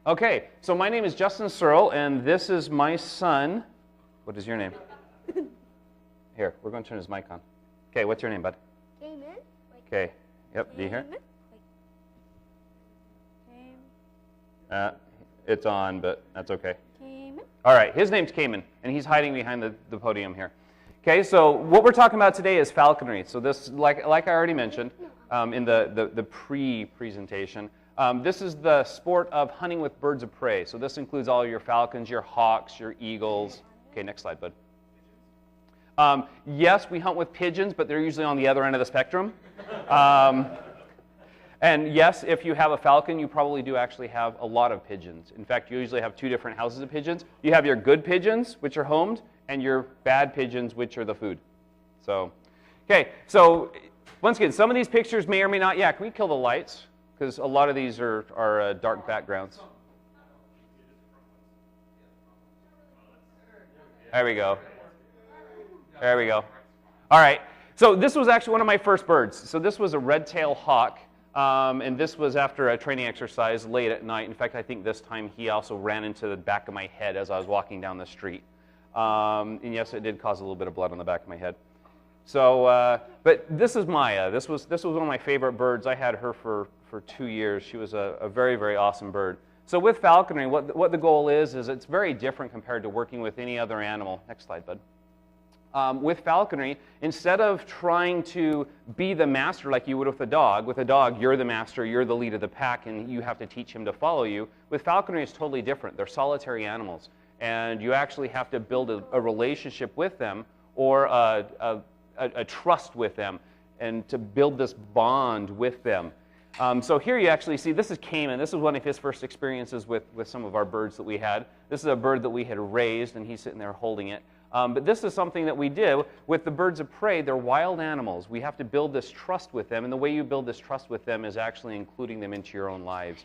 Okay, so my name is Justin Searle, and this is my son. What is your name? Here, we're going to turn his mic on. Okay, what's your name, bud? Kaimen. Okay, yep, do you hear? It's on, but that's okay. Kaimen. All right, his name's Kaimen, and he's hiding behind the podium here. Okay, so what we're talking about today is falconry. So this, like I already mentioned in the pre-presentation, this is the sport of hunting with birds of prey. So this includes all your falcons, your hawks, your eagles. Okay, next slide, bud. Yes, we hunt with pigeons, but they're usually on the other end of the spectrum. And yes, if you have a falcon, you probably do actually have a lot of pigeons. In fact, you usually have two different houses of pigeons. You have your good pigeons, which are homed, and your bad pigeons, which are the food. So, okay, so once again, some of these pictures may or may not, yeah, can we kill the lights? Because a lot of these are dark backgrounds. There we go. There we go. All right, so this was actually one of my first birds. So this was a RedTail Hawk. And this was after a training exercise late at night. In fact, I think this time he also ran into the back of my head as I was walking down the street. And yes, it did cause a little bit of blood on the back of my head. So, but this is Maya. This was one of my favorite birds. I had her for 2 years. She was a very, very awesome bird. So with falconry, what the goal is it's very different compared to working with any other animal. Next slide, bud. With falconry, instead of trying to be the master like you would with a dog, you're the master, you're the lead of the pack, and you have to teach him to follow you. With falconry, it's totally different. They're solitary animals, and you actually have to build a relationship with them or a trust with them, and to build this bond with them. So here you actually see, this is Kaimen. This is one of his first experiences with some of our birds that we had. This is a bird that we had raised, and he's sitting there holding it. But this is something that we do with the birds of prey. They're wild animals. We have to build this trust with them, and the way you build this trust with them is actually including them into your own lives.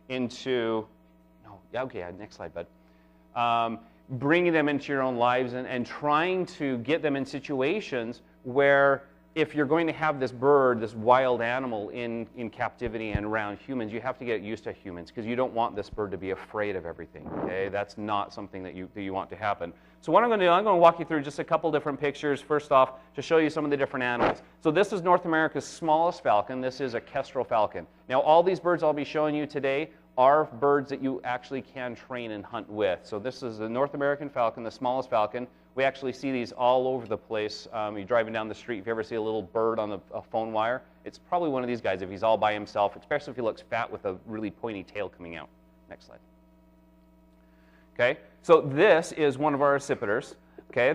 Next slide, bud. Bringing them into your own lives and trying to get them in situations where if you're going to have this bird, this wild animal in captivity and around humans, you have to get used to humans because you don't want this bird to be afraid of everything, okay? That's not something that you want to happen. So what I'm going to do, I'm going to walk you through just a couple different pictures, first off, to show you some of the different animals. So this is North America's smallest falcon. This is a kestrel falcon. Now, all these birds I'll be showing you today are birds that you actually can train and hunt with. So this is the North American falcon, the smallest falcon. We actually see these all over the place. You're driving down the street, if you ever see a little bird on a phone wire, it's probably one of these guys if he's all by himself, especially if he looks fat with a really pointy tail coming out. Next slide. Okay, so this is one of our accipiters. Okay,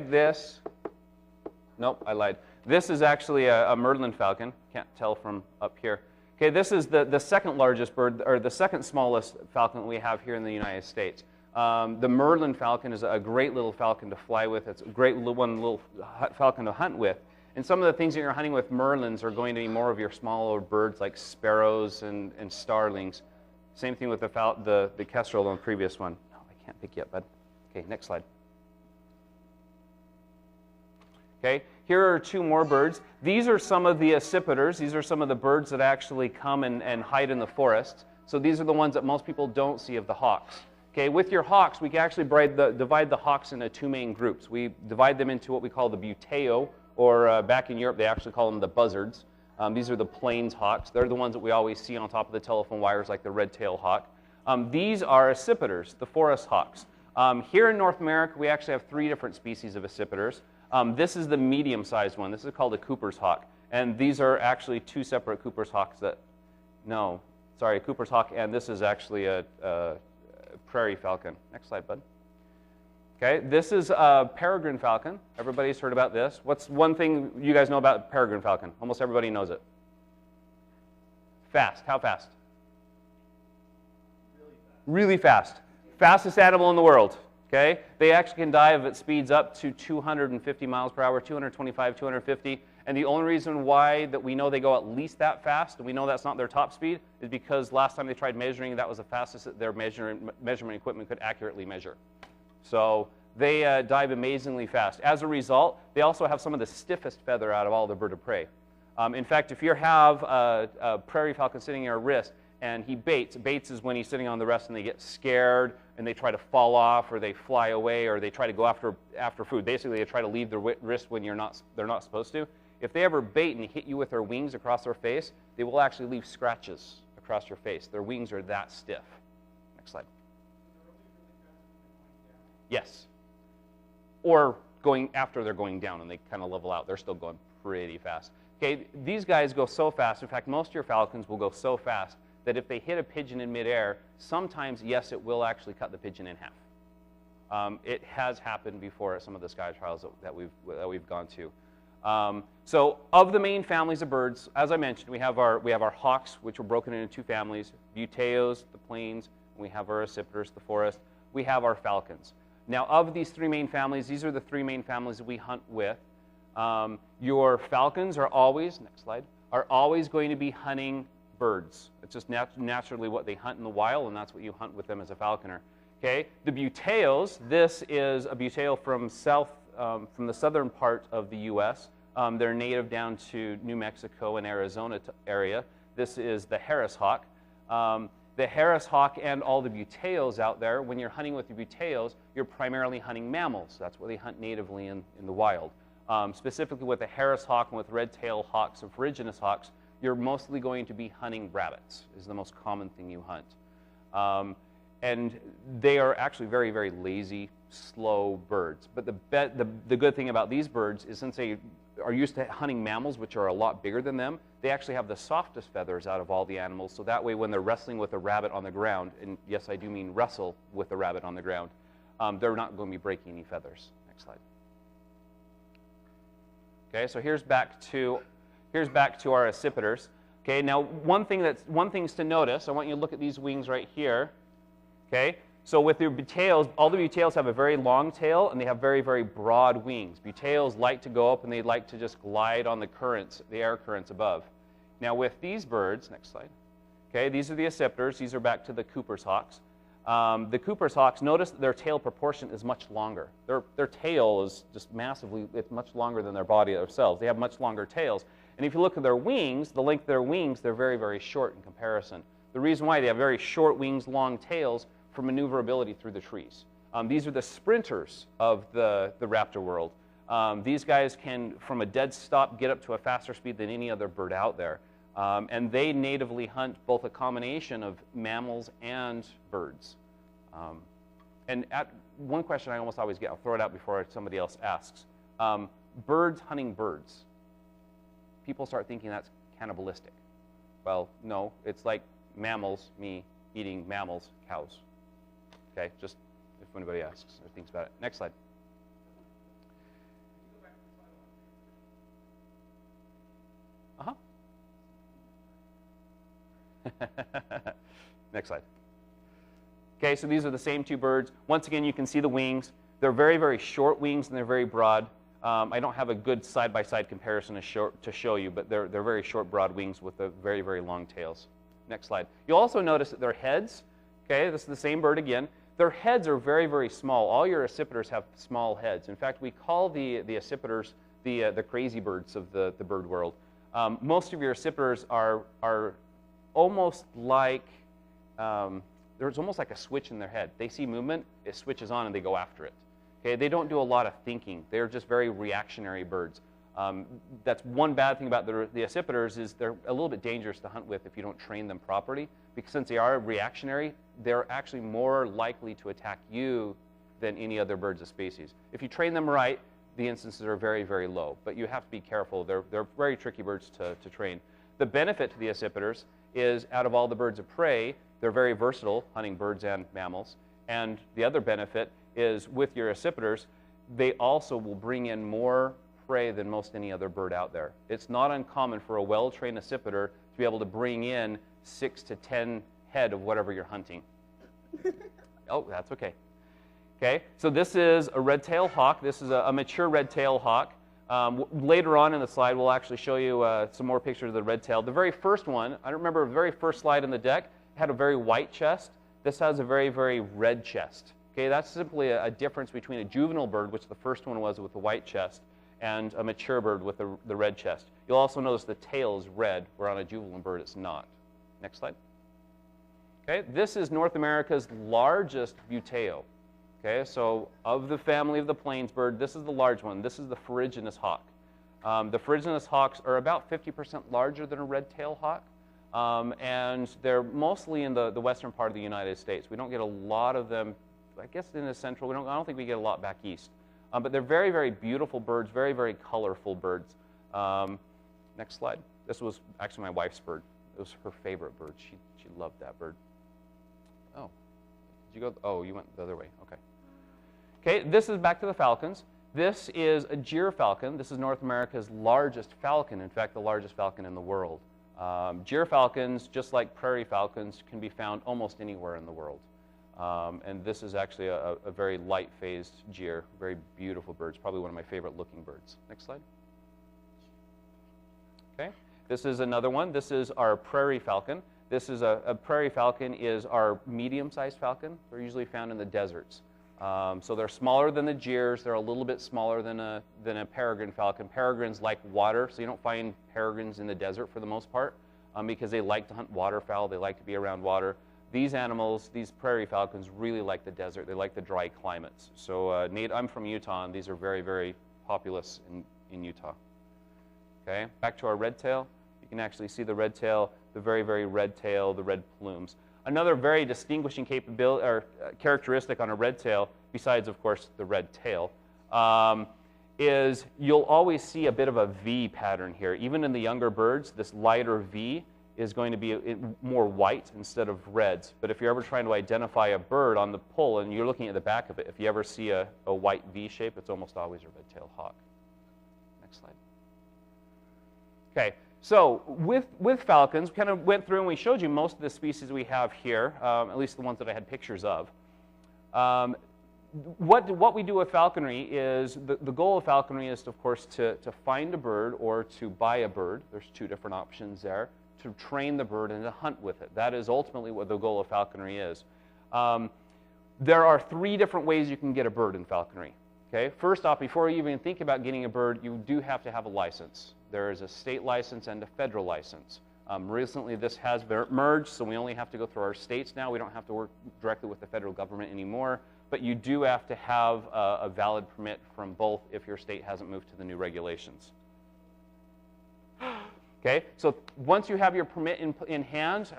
nope, I lied. This is actually a Merlin falcon. Can't tell from up here. Okay, this is the second largest bird, or the second smallest falcon we have here in the United States. The Merlin falcon is a great little falcon to fly with. It's a great little falcon to hunt with. And some of the things that you're hunting with Merlins are going to be more of your smaller birds like sparrows and starlings. Same thing with the kestrel on the previous one. No, I can't pick yet, bud. Okay, next slide. Okay, here are two more birds. These are some of the accipiters. These are some of the birds that actually come and hide in the forests. So these are the ones that most people don't see of the hawks. Okay, with your hawks, we can actually divide the hawks into two main groups. We divide them into what we call the buteo, or back in Europe, they actually call them the buzzards. These are the plains hawks. They're the ones that we always see on top of the telephone wires, like the RedTail Hawk. These are accipiters, the forest hawks. Here in North America, we actually have 3 different species of accipiters. This is the medium-sized one. This is called a Cooper's hawk. And these are actually 2 separate Cooper's hawks Cooper's hawk, and this is actually a Prairie falcon. Next slide, bud. Okay, this is a peregrine falcon. Everybody's heard about this. What's one thing you guys know about peregrine falcon? Almost everybody knows it. Fast. How fast? Really fast. Fastest animal in the world. Okay, they actually can dive at speeds up to 250 miles per hour, 225, 250. And the only reason why that we know they go at least that fast, and we know that's not their top speed, is because last time they tried measuring, that was the fastest that their measurement equipment could accurately measure. So they dive amazingly fast. As a result, they also have some of the stiffest feather out of all the bird of prey. In fact, if you have a prairie falcon sitting in your wrist, and he baits. Baits is when he's sitting on the rest and they get scared and they try to fall off, or they fly away, or they try to go after food. Basically, they try to leave their wrist when they're not supposed to. If they ever bait and hit you with their wings across their face, they will actually leave scratches across your face. Their wings are that stiff. Next slide. Yes. Or going after they're going down and they kind of level out. They're still going pretty fast. Okay, these guys go so fast. In fact, most of your falcons will go so fast that if they hit a pigeon in midair, sometimes, yes, it will actually cut the pigeon in half. It has happened before at some of the sky trials that we've gone to. So of the main families of birds, as I mentioned, we have our hawks, which are broken into two families: buteos, the plains, and we have our accipiters, the forest. We have our falcons. Now, of these three main families, these are the three main families that we hunt with. Your falcons are always, next slide, are always going to be hunting birds. It's just naturally what they hunt in the wild, and that's what you hunt with them as a falconer. Okay, the buteos. This is a buteo from the southern part of the U.S. They're native down to New Mexico and Arizona area. This is the Harris hawk. The Harris hawk and all the buteos out there, when you're hunting with the buteos, you're primarily hunting mammals. That's what they hunt natively in the wild. Specifically with the Harris hawk and with RedTail hawks and ferruginous hawks, you're mostly going to be hunting rabbits, is the most common thing you hunt. And they are actually very, very lazy, slow birds. But the good thing about these birds is, since they are used to hunting mammals, which are a lot bigger than them, they actually have the softest feathers out of all the animals. So that way, when they're wrestling with a rabbit on the ground, and yes, I do mean wrestle with a rabbit on the ground, they're not going to be breaking any feathers. Next slide. Okay, so here's back to our accipiters. Okay, now one thing's to notice. I want you to look at these wings right here. Okay, so with your buteos, all the buteos have a very long tail and they have very, very broad wings. Buteos like to go up and they like to just glide on the currents, the air currents above. Now with these birds, next slide. Okay, these are the accipiters. These are back to the Cooper's hawks. The Cooper's hawks, notice that their tail proportion is much longer. Their tail is just massively, it's much longer than their body themselves. They have much longer tails. And if you look at their wings, the length of their wings, they're very, very short in comparison. The reason why they have very short wings, long tails, for maneuverability through the trees. These are the sprinters of the raptor world. These guys can, from a dead stop, get up to a faster speed than any other bird out there. And they natively hunt both a combination of mammals and birds. And one question I almost always get, I'll throw it out before somebody else asks. Birds hunting birds. People start thinking that's cannibalistic. Well, no, it's like mammals, me, eating mammals, cows. Okay, just if anybody asks or thinks about it. Next slide. Next slide. Okay, so these are the same two birds. Once again, you can see the wings. They're very, very short wings and they're very broad. I don't have a good side-by-side comparison to show you, but they're very short, broad wings with the very, very long tails. Next slide. You'll also notice that their heads, okay, this is the same bird again, their heads are very, very small. All your accipiters have small heads. In fact, we call the accipiters the crazy birds of the bird world. Most of your accipiters are almost like, there's almost like a switch in their head. They see movement, it switches on and they go after it. Okay, they don't do a lot of thinking. They're just very reactionary birds. That's one bad thing about the accipiters is they're a little bit dangerous to hunt with if you don't train them properly, because since they are reactionary, they're actually more likely to attack you than any other birds of species. If you train them right, the instances are very, very low, but you have to be careful. They're very tricky birds to train. The benefit to the accipiters is, out of all the birds of prey, they're very versatile, hunting birds and mammals. And the other benefit is, with your accipiters, they also will bring in more prey than most any other bird out there. It's not uncommon for a well-trained accipiter to be able to bring in 6 to 10 head of whatever you're hunting. Oh, that's okay. Okay, so this is a RedTail hawk. This is a mature RedTail hawk. Later on in the slide, we'll actually show you some more pictures of the RedTail. The very first one, I remember the very first slide in the deck, had a very white chest. This has a very, very red chest. Okay, that's simply a difference between a juvenile bird, which the first one was with the white chest, and a mature bird with the red chest. You'll also notice the tail is red, where on a juvenile bird it's not. Next slide. Okay, this is North America's largest buteo. Okay, so of the family of the plains bird, this is the large one. This is the ferruginous hawk. The ferruginous hawks are about 50% larger than a red-tailed hawk, and they're mostly in the western part of the United States. We don't get a lot of them, I guess, in the central. I don't think we get a lot back east. But they're very, very beautiful birds, very, very colorful birds. Next slide. This was actually my wife's bird. It was her favorite bird. She loved that bird. Oh, did you go? Oh, you went the other way. Okay. Okay, this is back to the falcons. This is a gyr falcon. This is North America's largest falcon, in fact, the largest falcon in the world. Gyr falcons, just like prairie falcons, can be found almost anywhere in the world. And this is actually a very light-phased gyr, very beautiful birds, probably one of my favorite looking birds. Next slide. Okay, this is another one. This is our prairie falcon. This is a prairie falcon is our medium-sized falcon. They're usually found in the deserts. So they're smaller than the gyrs. They're a little bit smaller than a peregrine falcon. Peregrines like water, so you don't find peregrines in the desert for the most part because they like to hunt waterfowl. They like to be around water. These animals, these prairie falcons, really like the desert. They like the dry climates. So I'm from Utah, and these are very, very populous in Utah. Okay, back to our red tail. You can actually see the red tail, the very, very red tail, the red plumes. Another very distinguishing capability or characteristic on a red tail, besides, of course, the red tail, is you'll always see a bit of a V pattern here. Even in the younger birds, this lighter V is going to be more white instead of reds. But if you're ever trying to identify a bird on the pole and you're looking at the back of it, if you ever see a white V shape, it's almost always a red-tailed hawk. Next slide. Okay, so with falcons, we kind of went through and we showed you most of the species we have here, at least the ones that I had pictures of. What we do with falconry is, the goal of falconry is, of course, to find a bird or to buy a bird. There's two different options there. To train the bird and to hunt with it. That is ultimately what the goal of falconry is. There are three different ways you can get a bird in falconry. Okay? First off, before you even think about getting a bird, you do have to have a license. There is a state license and a federal license. Recently this has merged, so we only have to go through our states now. We don't have to work directly with the federal government anymore, but you do have to have a valid permit from both if your state hasn't moved to the new regulations. Okay, so once you have your permit in hand,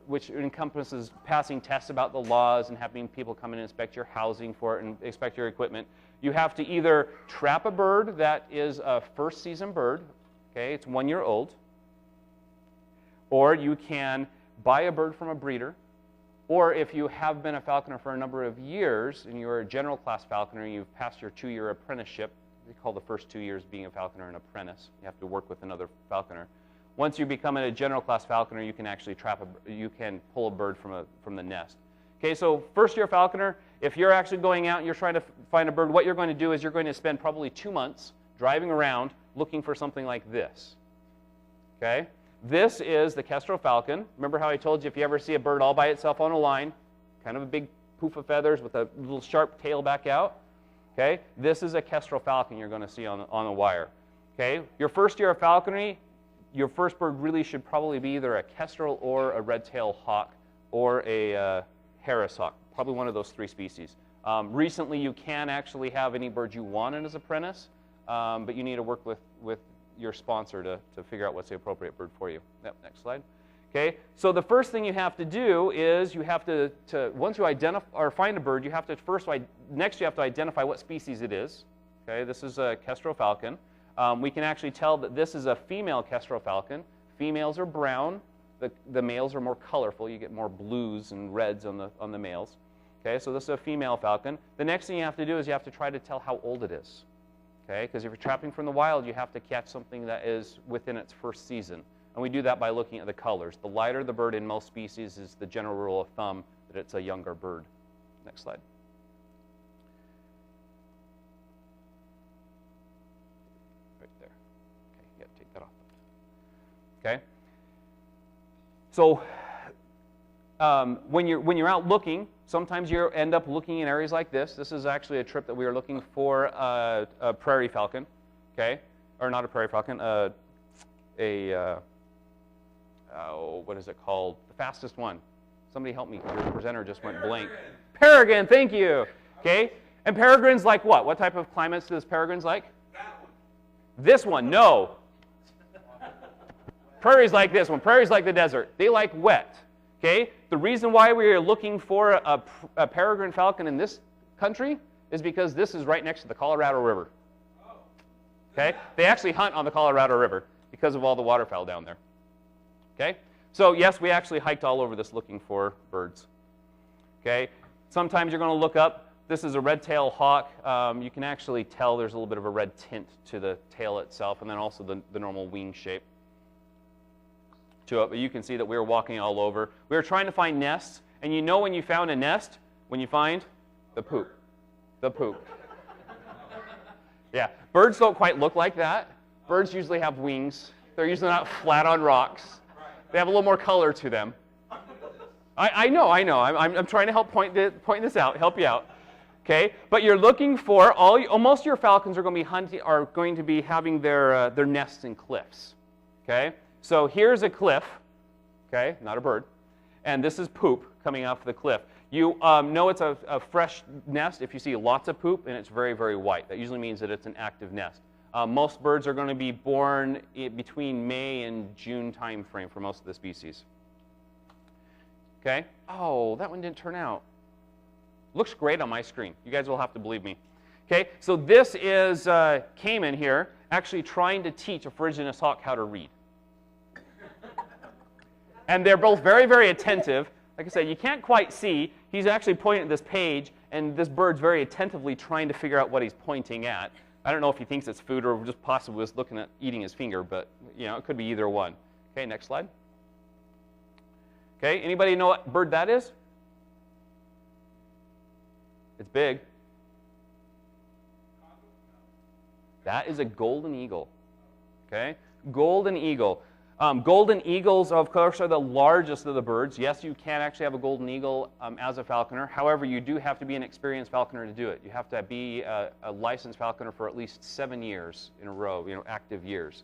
which encompasses passing tests about the laws and having people come in and inspect your housing for it and inspect your equipment, you have to either trap a bird that is a first season bird, okay, it's 1 year old, or you can buy a bird from a breeder, or if you have been a falconer for a number of years and you're a general class falconer and you've passed your 2-year apprenticeship, we call the first 2 years being a falconer an apprentice. You have to work with another falconer. Once you become a general class falconer, you can actually you can pull a bird from the nest. Okay, so first year falconer, if you're actually going out and you're trying to find a bird, what you're going to do is you're going to spend probably 2 months driving around looking for something like this. Okay, this is the kestrel falcon. Remember how I told you if you ever see a bird all by itself on a line, kind of a big poof of feathers with a little sharp tail back out? Okay, this is a kestrel falcon you're going to see on a wire. Okay, your first year of falconry, your first bird really should probably be either a kestrel or a red-tailed hawk or a Harris hawk, probably one of those 3 species. Recently, you can actually have any bird you want in as apprentice, but you need to work with your sponsor to figure out what's the appropriate bird for you. Yep, next slide. Okay, so the first thing you have to do is you have to once you identify or find a bird, you have to next you have to identify what species it is. Okay, this is a kestrel falcon. We can actually tell that this is a female kestrel falcon. Females are brown. The males are more colorful. You get more blues and reds on the males. Okay, so this is a female falcon. The next thing you have to do is you have to try to tell how old it is. Okay, because if you're trapping from the wild, you have to catch something that is within its first season. And we do that by looking at the colors. The lighter the bird in most species is the general rule of thumb that it's a younger bird. Next slide. Okay. So when you're out looking, sometimes you end up looking in areas like this. This is actually a trip that we were looking for a prairie falcon, okay, or not a prairie falcon, what is it called? The fastest one. Somebody help me. Your presenter just went blank. Peregrine, thank you. Okay, and peregrines like what? What type of climates does peregrines like? This one, no. Prairie's like this one. Prairie's like the desert. They like wet. Okay, the reason why we are looking for a peregrine falcon in this country is because this is right next to the Colorado River. Okay, they actually hunt on the Colorado River because of all the waterfowl down there. Okay, so yes, we actually hiked all over this looking for birds. Okay, sometimes you're going to look up. This is a red-tail hawk. You can actually tell there's a little bit of a red tint to the tail itself, and then also the normal wing shape to it. But you can see that we were walking all over. We were trying to find nests, and you know when you found a nest, when you find the poop. The poop. Yeah, birds don't quite look like that. Birds usually have wings. They're usually not flat on rocks. They have a little more color to them. I know. I'm trying to help point this out, help you out. Okay, but you're looking for most of your falcons are going to be having their nests in cliffs. Okay, so here's a cliff. Okay, not a bird, and this is poop coming off the cliff. You know it's a fresh nest if you see lots of poop and it's very, very white. That usually means that it's an active nest. Most birds are going to be born between May and June time frame for most of the species. Okay. Oh, that one didn't turn out. Looks great on my screen. You guys will have to believe me. Okay, so this is Kaimen here actually trying to teach a Phrygianus hawk how to read. And they're both very, very attentive. Like I said, you can't quite see. He's actually pointing at this page, and this bird's very attentively trying to figure out what he's pointing at. I don't know if he thinks it's food or just possibly was looking at eating his finger, but you know, it could be either one. Okay, next slide. Okay, anybody know what bird that is? It's big. That is a golden eagle. Okay, golden eagle. Golden eagles, of course, are the largest of the birds. Yes, you can actually have a golden eagle as a falconer. However, you do have to be an experienced falconer to do it. You have to be a licensed falconer for at least 7 years in a row, active years.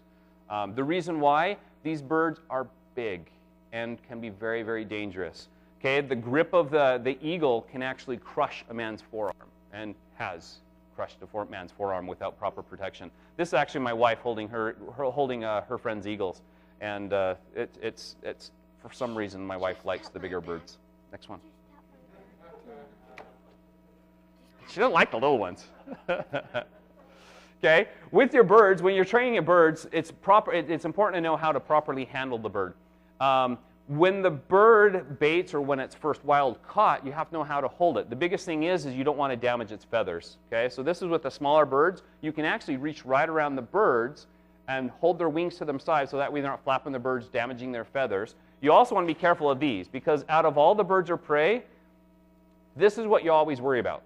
The reason why, these birds are big and can be very, very dangerous. Okay, the grip of the eagle can actually crush a man's forearm, and has crushed a man's forearm without proper protection. This is actually my wife holding her friend's eagles, and it's for some reason my wife likes the bigger birds. Next one. She doesn't like the little ones. Okay, with your birds, when you're training your birds, it's important to know how to properly handle the bird. When the bird baits or when it's first wild caught, you have to know how to hold it. The biggest thing is you don't want to damage its feathers. Okay, so this is with the smaller birds. You can actually reach right around the birds and hold their wings to them sides so that way they're not flapping the birds, damaging their feathers. You also want to be careful of these because out of all the birds of prey, this is what you always worry about.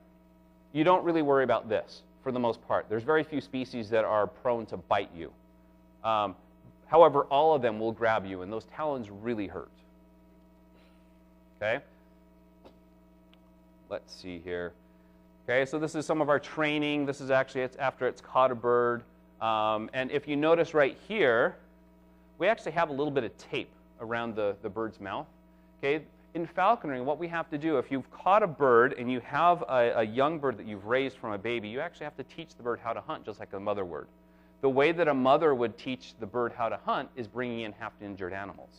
You don't really worry about this for the most part. There's very few species that are prone to bite you. However, all of them will grab you, and those talons really hurt. Okay? Let's see here. Okay, so this is some of our training. This is actually after it's caught a bird. And if you notice right here, we actually have a little bit of tape around the bird's mouth. Okay? In falconry, what we have to do, if you've caught a bird and you have a young bird that you've raised from a baby, you actually have to teach the bird how to hunt just like a mother would. The way that a mother would teach the bird how to hunt is bringing in half-injured animals.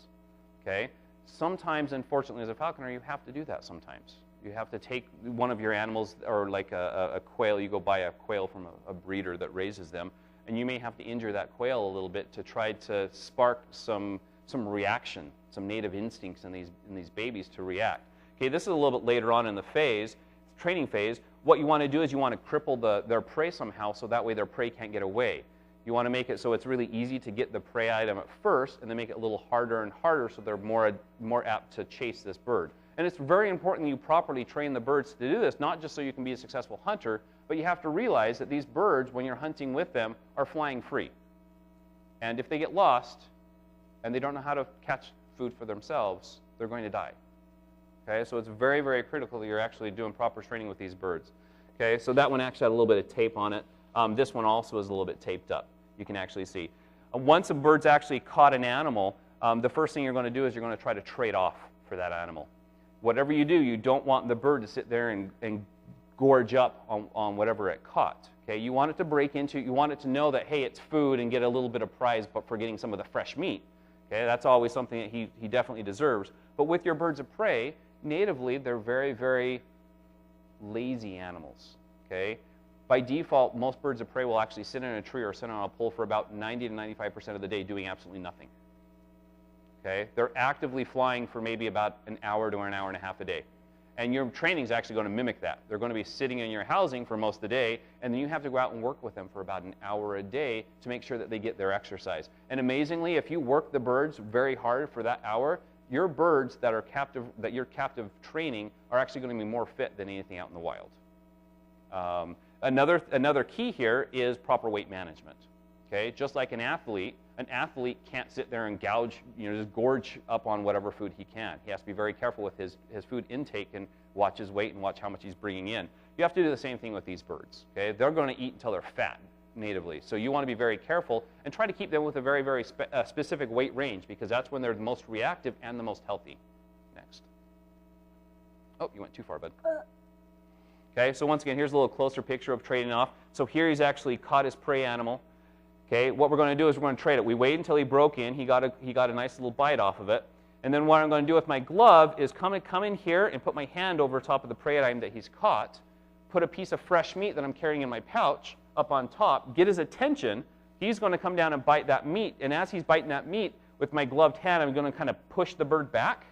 Okay? Sometimes, unfortunately, as a falconer, you have to do that sometimes. You have to take one of your animals, or like a quail, you go buy a quail from a breeder that raises them, and you may have to injure that quail a little bit to try to spark some reaction, some native instincts in these babies to react. Okay, this is a little bit later on in the phase, training phase. What you want to do is you want to cripple their prey somehow so that way their prey can't get away. You want to make it so it's really easy to get the prey item at first and then make it a little harder and harder so they're more apt to chase this bird. And it's very important that you properly train the birds to do this, not just so you can be a successful hunter, but you have to realize that these birds, when you're hunting with them, are flying free. And if they get lost and they don't know how to catch food for themselves, they're going to die. Okay, so it's very, very critical that you're actually doing proper training with these birds. Okay, so that one actually had a little bit of tape on it. This one also is a little bit taped up. You can actually see. Once a bird's actually caught an animal, the first thing you're going to do is you're going to try to trade off for that animal. whatever you do, you don't want the bird to sit there and gorge up on whatever it caught. Okay, you want it to break into, you want it to know that, hey, it's food and get a little bit of prize but for getting some of the fresh meat. Okay, that's always something that he definitely deserves. But with your birds of prey, natively, they're very, very lazy animals. Okay, by default, most birds of prey will actually sit in a tree or sit on a pole for about 90 to 95% of the day doing absolutely nothing. Okay, they're actively flying for maybe about an hour to an hour and a half a day. And your training is actually going to mimic that. They're going to be sitting in your housing for most of the day, and then you have to go out and work with them for about an hour a day to make sure that they get their exercise. And amazingly, if you work the birds very hard for that hour, your birds that you're captive training are actually going to be more fit than anything out in the wild. Another key here is proper weight management. Okay, just like an athlete can't sit there and gouge, just gorge up on whatever food he can. He has to be very careful with his food intake and watch his weight and watch how much he's bringing in. You have to do the same thing with these birds. Okay, they're going to eat until they're fat natively. So you want to be very careful and try to keep them with a very, very specific weight range, because that's when they're the most reactive and the most healthy. Next. Oh, you went too far, bud. Okay, so once again, here's a little closer picture of trading off. So here he's actually caught his prey animal. Okay, what we're going to do is we're going to trade it. We wait until he broke in. He got a nice little bite off of it. And then what I'm going to do with my glove is come in here and put my hand over top of the prey item that he's caught, put a piece of fresh meat that I'm carrying in my pouch up on top, get his attention. He's going to come down and bite that meat. And as he's biting that meat, with my gloved hand, I'm going to kind of push the bird back.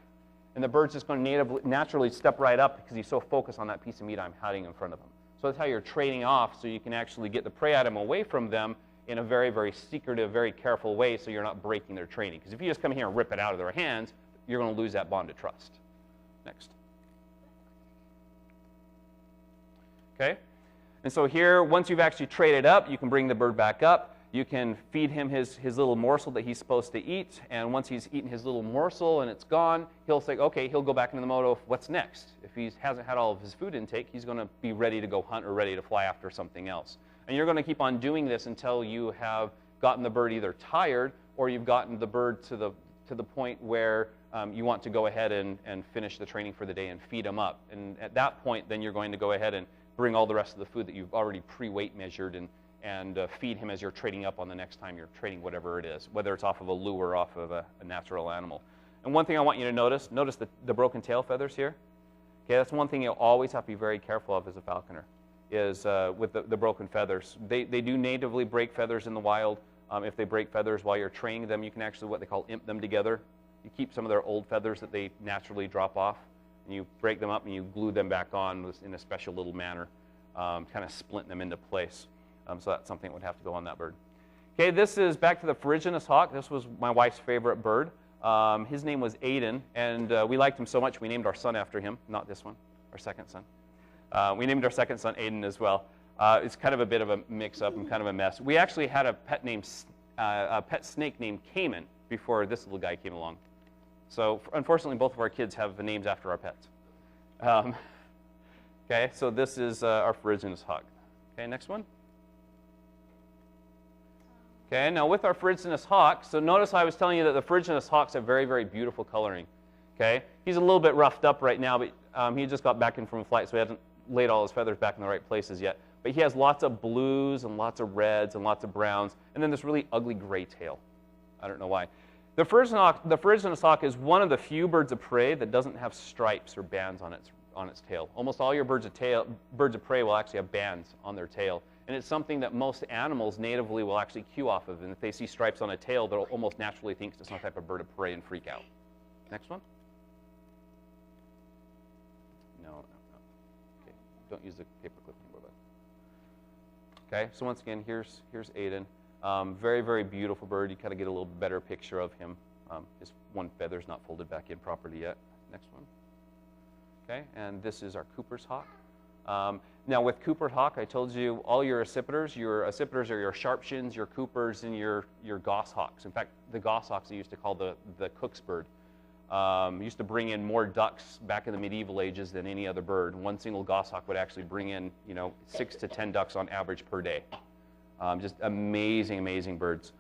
And the bird's just going to naturally step right up because he's so focused on that piece of meat I'm hiding in front of him. So that's how you're trading off, so you can actually get the prey item away from them in a very, very secretive, very careful way, so you're not breaking their training. Because if you just come here and rip it out of their hands, you're going to lose that bond of trust. Next. Okay? And so here, once you've actually traded up, you can bring the bird back up. You can feed him his little morsel that he's supposed to eat. And once he's eaten his little morsel and it's gone, he'll say, okay, he'll go back into the mode of what's next. If he hasn't had all of his food intake, he's going to be ready to go hunt or ready to fly after something else. And you're going to keep on doing this until you have gotten the bird either tired or you've gotten the bird to the point where you want to go ahead and finish the training for the day and feed him up. And at that point, then you're going to go ahead and bring all the rest of the food that you've already pre-weight measured and feed him as you're trading up on the next time you're trading whatever it is, whether it's off of a lure or off of a natural animal. And one thing I want you to notice the broken tail feathers here. Okay, that's one thing you'll always have to be very careful of as a falconer, is with the broken feathers. They do natively break feathers in the wild. If they break feathers while you're training them, you can actually what they call imp them together. You keep some of their old feathers that they naturally drop off, and you break them up and you glue them back on in a special little manner, kind of splint them into place. So that's something that would have to go on that bird. Okay, this is back to the Ferruginous hawk. This was my wife's favorite bird. His name was Aiden, and we liked him so much we named our son after him. Not this one, our second son. We named our second son Aiden as well. It's kind of a bit of a mix-up and kind of a mess. We actually had a pet snake named Kaimen before this little guy came along. So unfortunately, both of our kids have names after our pets. Okay, so this is our Ferruginous hawk. Okay, next one. Okay, now with our Ferruginous hawk, so notice I was telling you that the Ferruginous hawks have very, very beautiful coloring. Okay, he's a little bit roughed up right now, but he just got back in from a flight, so he hasn't laid all his feathers back in the right places yet. But he has lots of blues and lots of reds and lots of browns, and then this really ugly gray tail. I don't know why. The Ferruginous hawk is one of the few birds of prey that doesn't have stripes or bands on its tail. Almost all your birds of prey will actually have bands on their tail. And it's something that most animals natively will actually cue off of. And if they see stripes on a tail, they'll almost naturally think it's some type of bird of prey and freak out. Next one. No. Okay, don't use the paperclip anymore. Okay, so once again, here's Aiden. Very, very beautiful bird. You kind of get a little better picture of him. His one feather's not folded back in properly yet. Next one. Okay, and this is our Cooper's hawk. Now with Cooper's hawk, I told you all your accipiters are your sharpshins, your Coopers, and your goshawks. In fact, the goshawks they used to call the cook's bird. Used to bring in more ducks back in the medieval ages than any other bird. One single goshawk would actually bring in 6 to 10 ducks on average per day. Just amazing, amazing birds.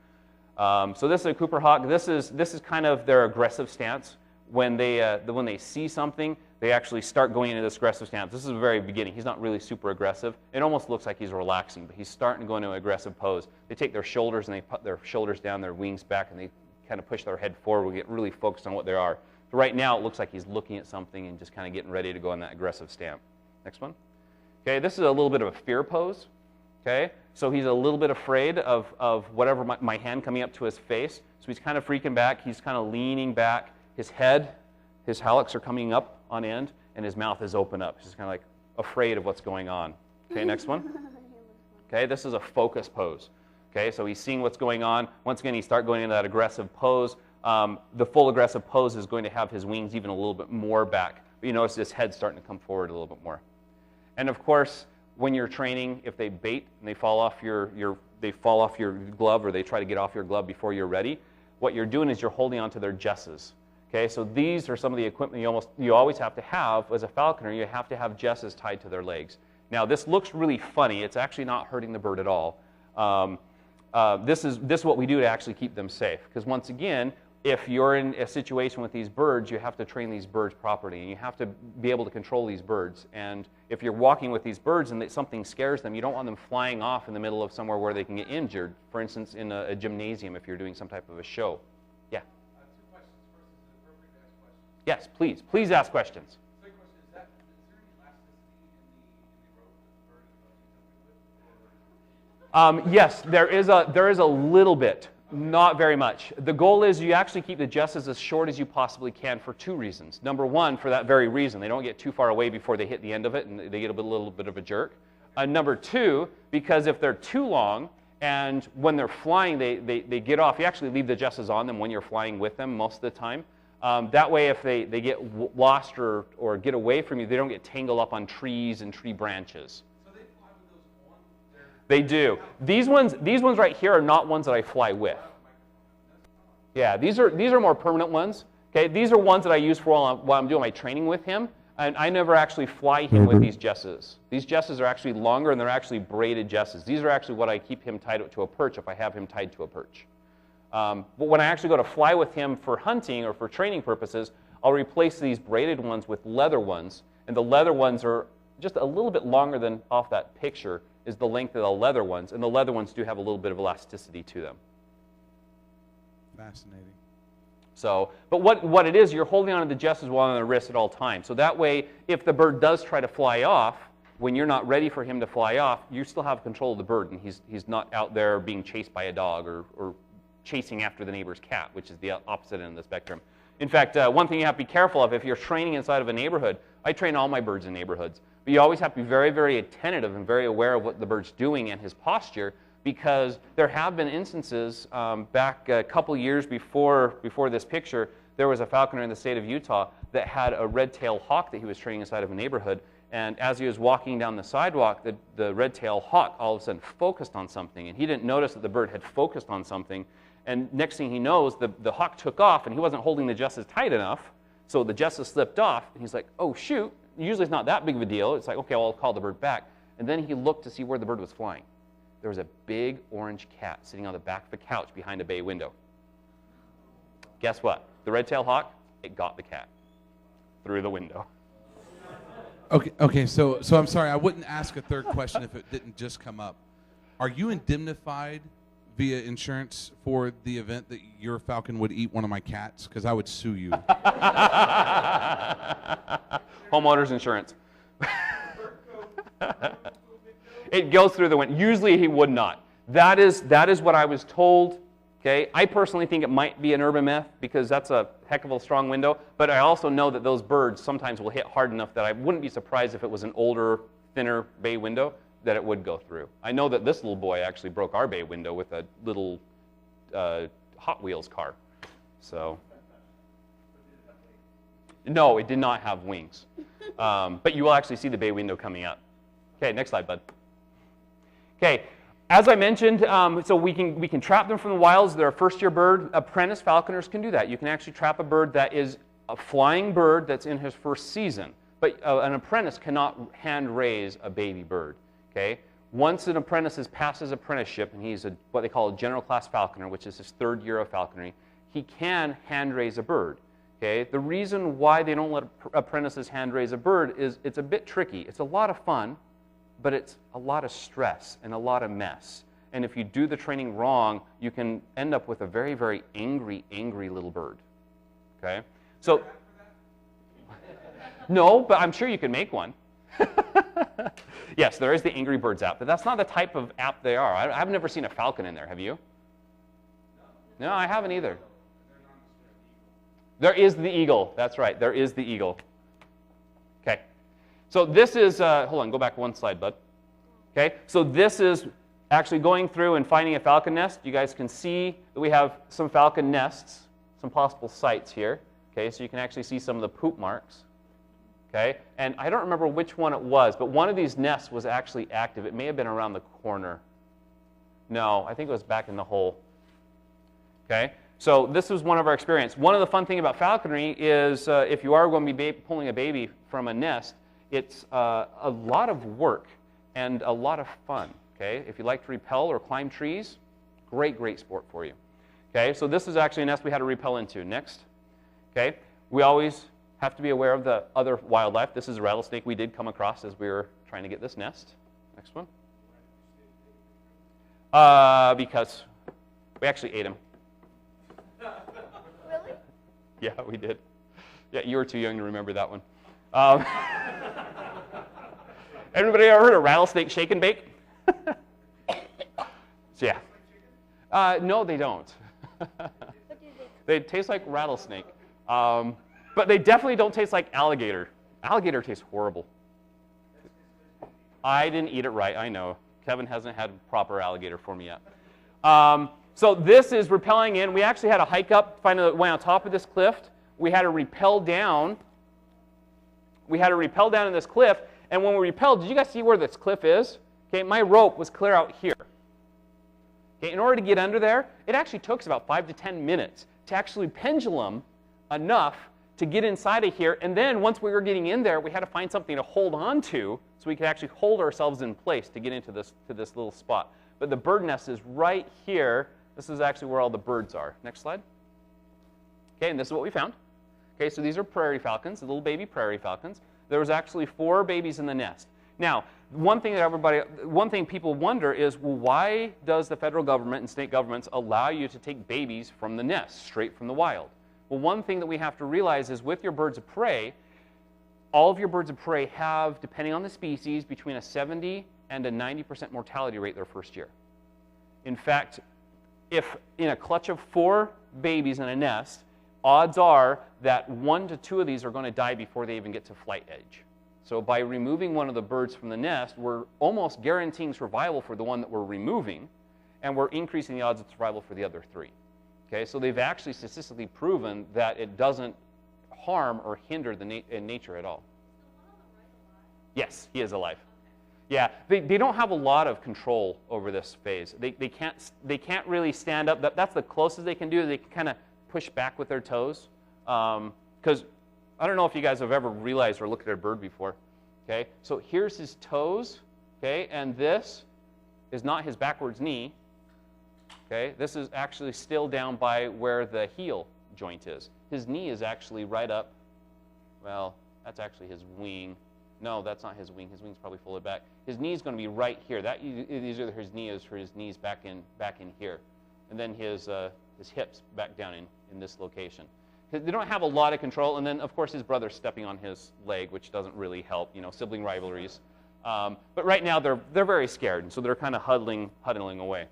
So this is a Cooper hawk. This is kind of their aggressive stance. When they see something, they actually start going into this aggressive stance. This is the very beginning. He's not really super aggressive. It almost looks like he's relaxing, but he's starting to go into an aggressive pose. They take their shoulders and they put their shoulders down, their wings back, and they kind of push their head forward. We get really focused on what they are. So right now, it looks like he's looking at something and just kind of getting ready to go in that aggressive stance. Next one. Okay, this is a little bit of a fear pose. Okay, so he's a little bit afraid of whatever my hand coming up to his face. So he's kind of freaking back. He's kind of leaning back. His head, his hallux are coming up on end, and his mouth is open up. He's kind of like afraid of what's going on. Okay, next one. Okay, this is a focus pose. Okay, so he's seeing what's going on. Once again, he starts going into that aggressive pose. The full aggressive pose is going to have his wings even a little bit more back. But you notice his head starting to come forward a little bit more. And of course, when you're training, if they bait and they fall off your glove, or they try to get off your glove before you're ready, what you're doing is you're holding onto their jesses. Okay, so these are some of the equipment you always have to have as a falconer. You have to have jesses tied to their legs. Now, this looks really funny. It's actually not hurting the bird at all. This is what we do to actually keep them safe. Because once again, if you're in a situation with these birds, you have to train these birds properly, and you have to be able to control these birds. And if you're walking with these birds and something scares them, you don't want them flying off in the middle of somewhere where they can get injured. For instance, in a gymnasium, if you're doing some type of a show. Yeah. 2 questions. First, is it appropriate to ask questions? Yes, please. Please ask questions. Second question, is there any elasticity in the rope that the bird is jumping with? Yes, there is a little bit. Not very much. The goal is you actually keep the jesses as short as you possibly can for 2 reasons. Number one, for that very reason. They don't get too far away before they hit the end of it and they get a little bit of a jerk. Number 2, because if they're too long and when they're flying they get off, you actually leave the jesses on them when you're flying with them most of the time. That way if they get lost or get away from you, they don't get tangled up on trees and tree branches. They do. These ones right here are not ones that I fly with. Yeah, these are more permanent ones. Okay, these are ones that I use for while I'm doing my training with him, and I never actually fly him with these jesses. These jesses are actually longer, and they're actually braided jesses. These are actually what I keep him tied to a perch if I have him tied to a perch. But when I actually go to fly with him for hunting or for training purposes, I'll replace these braided ones with leather ones, and the leather ones are just a little bit longer than off that picture is the length of the leather ones, and the leather ones do have a little bit of elasticity to them. Fascinating. So, but what it is, you're holding onto the jesses while on the wrist at all times. So that way, if the bird does try to fly off, when you're not ready for him to fly off, you still have control of the bird, and he's not out there being chased by a dog or chasing after the neighbor's cat, which is the opposite end of the spectrum. In fact, one thing you have to be careful of, if you're training inside of a neighborhood, I train all my birds in neighborhoods, but you always have to be very, very attentive and very aware of what the bird's doing and his posture, because there have been instances back a couple years before this picture, there was a falconer in the state of Utah that had a red-tail hawk that he was training inside of a neighborhood, and as he was walking down the sidewalk, the red-tail hawk all of a sudden focused on something, and he didn't notice that the bird had focused on something, and next thing he knows, the hawk took off, and he wasn't holding the jesses tight enough, so the jesses slipped off, and he's like, oh shoot, usually it's not that big of a deal. It's like, okay, well, I'll call the bird back, and then he looked to see where the bird was flying. There was a big orange cat sitting on the back of the couch behind a bay window. Guess what? The red-tailed hawk, it got the cat through the window. Okay. So I'm sorry, I wouldn't ask a third question if it didn't just come up. Are you indemnified via insurance for the event that your falcon would eat one of my cats? Because I would sue you. Homeowners insurance. It goes through the window. Usually he would not. That is what I was told. Okay, I personally think it might be an urban myth because that's a heck of a strong window, but I also know that those birds sometimes will hit hard enough that I wouldn't be surprised if it was an older, thinner bay window that it would go through. I know that this little boy actually broke our bay window with a little Hot Wheels car. So, no, it did not have wings. But you will actually see the bay window coming up. Okay, next slide, bud. Okay. As I mentioned, so we can trap them from the wilds. They're a first-year bird. Apprentice falconers can do that. You can actually trap a bird that is a flying bird that's in his first season. But an apprentice cannot hand-raise a baby bird. Okay? Once an apprentice has passed his apprenticeship, and he's what they call a general class falconer, which is his 3rd year of falconry, he can hand-raise a bird. Okay? The reason why they don't let apprentices hand raise a bird is it's a bit tricky. It's a lot of fun, but it's a lot of stress and a lot of mess. And if you do the training wrong, you can end up with a very, very angry, angry little bird. Okay? So, no, but I'm sure you can make one. Yes, there is the Angry Birds app, but that's not the type of app they are. I've never seen a falcon in there. Have you? No, I haven't either. There is the eagle. That's right. There is the eagle. Okay. So this is, hold on, go back one slide, bud. Okay. So this is actually going through and finding a falcon nest. You guys can see that we have some falcon nests, some possible sites here. Okay. So you can actually see some of the poop marks. Okay. And I don't remember which one it was, but one of these nests was actually active. It may have been around the corner. No, I think it was back in the hole. Okay. So this was one of our experience. One of the fun things about falconry is if you are going to be pulling a baby from a nest, it's a lot of work and a lot of fun. Okay, if you like to rappel or climb trees, great, great sport for you. Okay, so this is actually a nest we had to rappel into. Next. Okay, we always have to be aware of the other wildlife. This is a rattlesnake we did come across as we were trying to get this nest. Next one. Because we actually ate him. Really? Yeah, we did. Yeah, you were too young to remember that one. Everybody ever heard of rattlesnake shake and bake? So yeah. No, they don't. What do They taste like rattlesnake. But they definitely don't taste like alligator. Alligator tastes horrible. I didn't eat it right, I know. Kevin hasn't had proper alligator for me yet. So this is rappelling in. We actually had to hike up, find a way on top of this cliff. We had to rappel down. We had to rappel down in this cliff. And when we rappelled, did you guys see where this cliff is? Okay, my rope was clear out here. Okay, in order to get under there, it actually took us about 5 to 10 minutes to actually pendulum enough to get inside of here. And then once we were getting in there, we had to find something to hold on to so we could actually hold ourselves in place to get into this little spot. But the bird nest is right here. This is actually where all the birds are. Next slide. Okay, and this is what we found. Okay, so these are prairie falcons, the little baby prairie falcons. There was actually 4 babies in the nest. Now, one thing people wonder is, well, why does the federal government and state governments allow you to take babies from the nest, straight from the wild? Well, one thing that we have to realize is with your birds of prey, all of your birds of prey have, depending on the species, between a 70 and a 90% mortality rate their first year. In fact, if in a clutch of 4 babies in a nest, odds are that 1 to 2 of these are going to die before they even get to flight edge. So by removing one of the birds from the nest, we're almost guaranteeing survival for the one that we're removing, and we're increasing the odds of survival for the other 3. Okay, so they've actually statistically proven that it doesn't harm or hinder the nature at all. Yes, he is alive. Yeah, they don't have a lot of control over this phase. They can't really stand up. That's the closest they can do. They can kind of push back with their toes. Because I don't know if you guys have ever realized or looked at a bird before. Okay, so here's his toes. Okay, and this is not his backwards knee. Okay, this is actually still down by where the heel joint is. His knee is actually right up. Well, that's actually his wing. No, that's not his wing. His wing's probably folded back. His knee's going to be right here. That is either his knee is for his knees back in here, and then his hips back down in this location. They don't have a lot of control, and then of course his brother's stepping on his leg, which doesn't really help. You know, sibling rivalries. But right now they're very scared, and so they're kind of huddling away.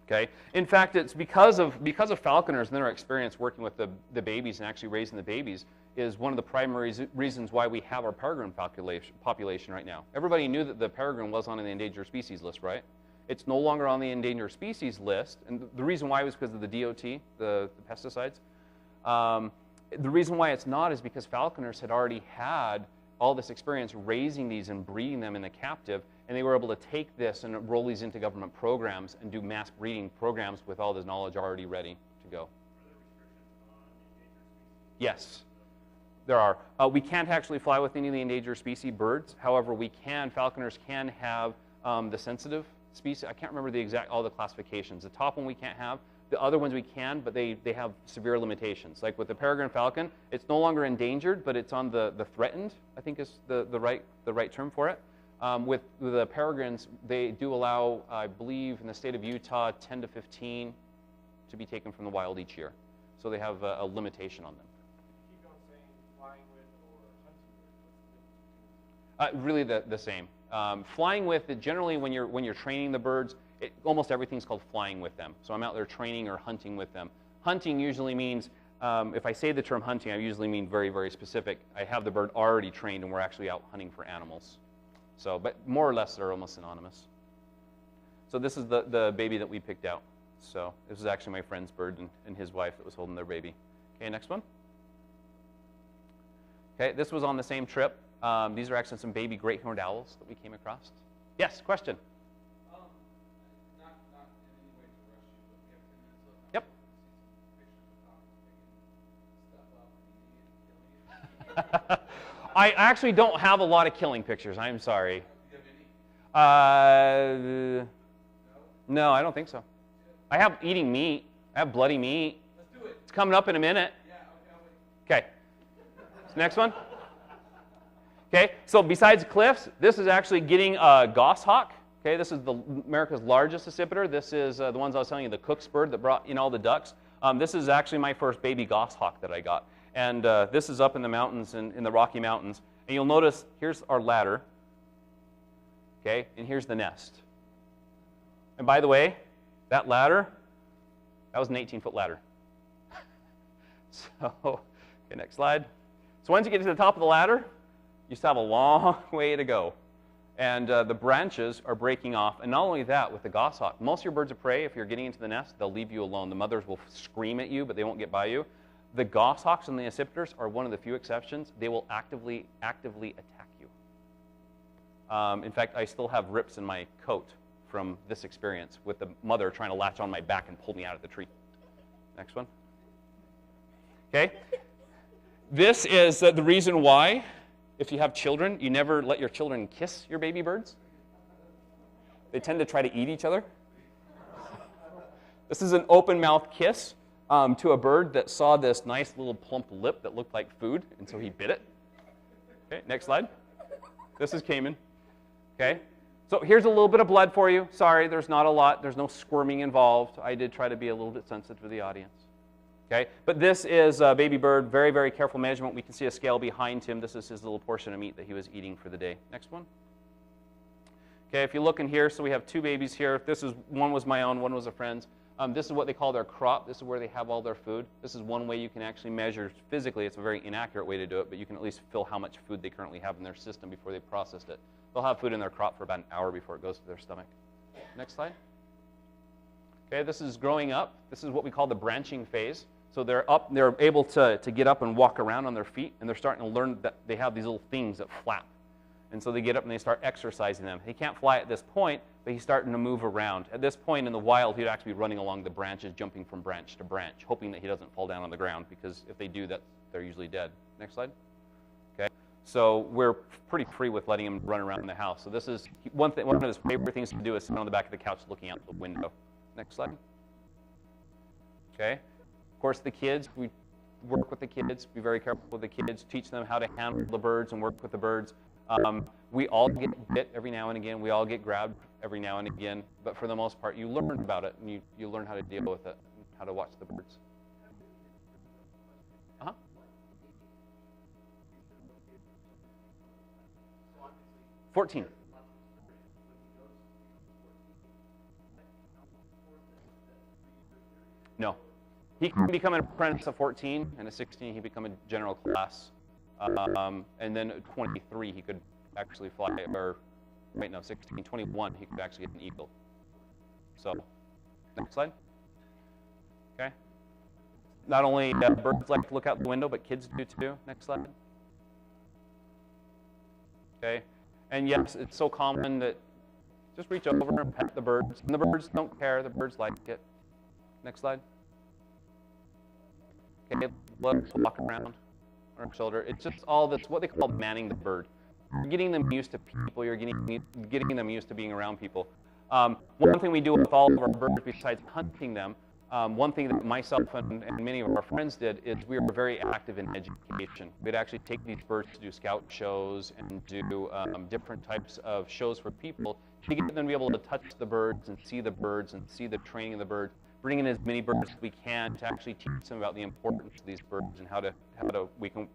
Okay. In fact, it's because of falconers and their experience working with the babies and actually raising the babies is one of the primary reasons why we have our peregrine population right now. Everybody knew that the peregrine was on the endangered species list, right? It's no longer on the endangered species list, and the reason why was because of the DOT, the pesticides. The reason why it's not is because falconers had already had all this experience raising these and breeding them in the captive, and they were able to take this and roll these into government programs and do mass breeding programs with all this knowledge already ready to go. Yes, there are. We can't actually fly with any of the endangered species birds. However, falconers can have the sensitive species. I can't remember all the classifications. The top one we can't have. The other ones we can, but they have severe limitations. Like with the peregrine falcon, it's no longer endangered, but it's on the threatened, I think is the right term for it. With the peregrines, they do allow, I believe, in the state of Utah, 10 to 15 to be taken from the wild each year. So they have a limitation on them. Keep on saying flying with or hunting with. Really the same. Flying with, generally when you're training the birds, almost everything's called flying with them. So I'm out there training or hunting with them. Hunting usually means, if I say the term hunting, I usually mean very, very specific. I have the bird already trained and we're actually out hunting for animals. So, but more or less they're almost synonymous. So this is the baby that we picked out. So this is actually my friend's bird and his wife that was holding their baby. Okay, next one. Okay, this was on the same trip. These are actually some baby great horned owls that we came across. Yes, question? Not in any way to rush you, but we have 10 minutes left. Yep. Pictures of falcons making stuff up and eating it, killing it. I actually don't have a lot of killing pictures. I'm sorry. Do you have any? No, I don't think so. I have eating meat. I have bloody meat. Let's do it. It's coming up in a minute. Yeah, okay, I'll wait. Okay. Next one. Okay, so besides cliffs, this is actually getting a goshawk. Okay, this is America's largest accipiter. This is the ones I was telling you, the Cook's bird that brought in all the ducks. This is actually my first baby goshawk that I got. And this is up in the mountains, in the Rocky Mountains. And you'll notice, here's our ladder. Okay, and here's the nest. And by the way, that ladder, that was an 18-foot ladder. So, okay, next slide. So once you get to the top of the ladder, you still have a long way to go. And the branches are breaking off. And not only that, with the goshawk, most of your birds of prey, if you're getting into the nest, they'll leave you alone. The mothers will scream at you, but they won't get by you. The goshawks and the accipiters are one of the few exceptions. They will actively attack you. In fact, I still have rips in my coat from this experience with the mother trying to latch on my back and pull me out of the tree. Next one. Okay. This is the reason why, if you have children, you never let your children kiss your baby birds. They tend to try to eat each other. This is an open mouth kiss to a bird that saw this nice little plump lip that looked like food, and so he bit it. Okay, next slide. This is Kaimen. Okay, so here's a little bit of blood for you. Sorry, there's not a lot. There's no squirming involved. I did try to be a little bit sensitive to the audience. Okay, but this is a baby bird. Very, very careful measurement. We can see a scale behind him. This is his little portion of meat that he was eating for the day. Next one. Okay, if you look in here, so we have two babies here. One was my own, one was a friend's. This is what they call their crop. This is where they have all their food. This is one way you can actually measure physically. It's a very inaccurate way to do it, but you can at least feel how much food they currently have in their system before they processed it. They'll have food in their crop for about an hour before it goes to their stomach. Next slide. Okay, this is growing up. This is what we call the branching phase. So they're able to get up and walk around on their feet, and they're starting to learn that they have these little things that flap. And so they get up and they start exercising them. He can't fly at this point, but he's starting to move around. At this point in the wild, he'd actually be running along the branches, jumping from branch to branch, hoping that he doesn't fall down on the ground, because if they do, they're usually dead. Next slide. Okay. So we're pretty free with letting him run around the house. So this is one of his favorite things to do is sit on the back of the couch looking out the window. Next slide. Okay. Of course, the kids, we work with the kids, be very careful with the kids, teach them how to handle the birds and work with the birds. We all get bit every now and again. We all get grabbed every now and again. But for the most part, you learn about it, and you learn how to deal with it, and how to watch the birds. 14. No. He can become an apprentice at 14, and at 16 he become a general class. And then at 23 he could actually fly, or wait, no, 16, 21 he could actually get an eagle. So, next slide. Okay. Not only birds like to look out the window, but kids do too. Next slide. Okay. And yes, it's so common that just reach over and pet the birds. And the birds don't care. The birds like it. Next slide. Okay, let us walk around on our shoulder. It's just all this, what they call manning the bird. You're getting them used to people. You're getting them used to being around people. One thing we do with all of our birds, besides hunting them, one thing that myself and many of our friends did is we were very active in education. We'd actually take these birds to do scout shows and do different types of shows for people to get them to be able to touch the birds and see the training of the birds, bring in as many birds as we can to actually teach them about the importance of these birds and how we can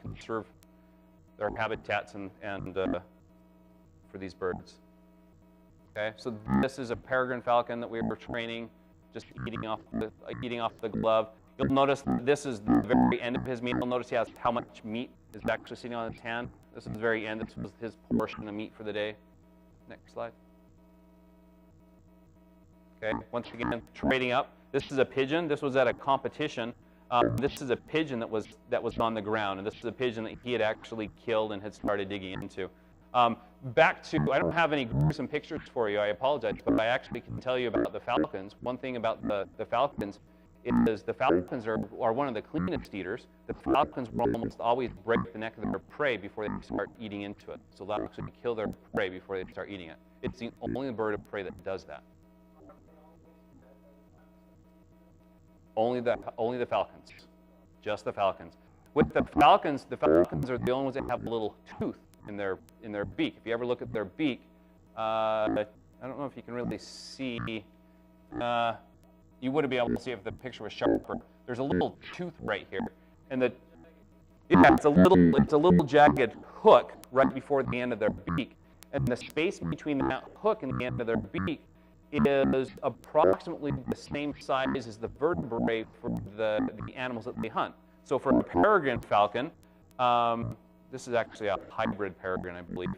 conserve their habitats and for these birds. Okay, so this is a peregrine falcon that we were training, just eating off the glove. You'll notice this is the very end of his meal. You'll notice he has how much meat is actually sitting on his hand. This is the very end. This was his portion of meat for the day. Next slide. Okay, once again, trading up. This is a pigeon. This was at a competition. This is a pigeon that was on the ground, and this is a pigeon that he had actually killed and had started digging into. Back to, I don't have any gruesome pictures for you, I apologize, but I actually can tell you about the falcons. One thing about the falcons is the falcons are one of the cleanest eaters. The falcons will almost always break the neck of their prey before they start eating into it. So they'll actually kill their prey before they start eating it. It's the only bird of prey that does that. Only the falcons, just the falcons. With the falcons are the only ones that have a little tooth in their beak. If you ever look at their beak, I don't know if you can really see. You wouldn't be able to see if the picture was sharper. There's a little tooth right here, and it's a little jagged hook right before the end of their beak, and the space between that hook and the end of their beak is approximately the same size as the vertebrae for the animals that they hunt. So for a peregrine falcon, this is actually a hybrid peregrine, I believe.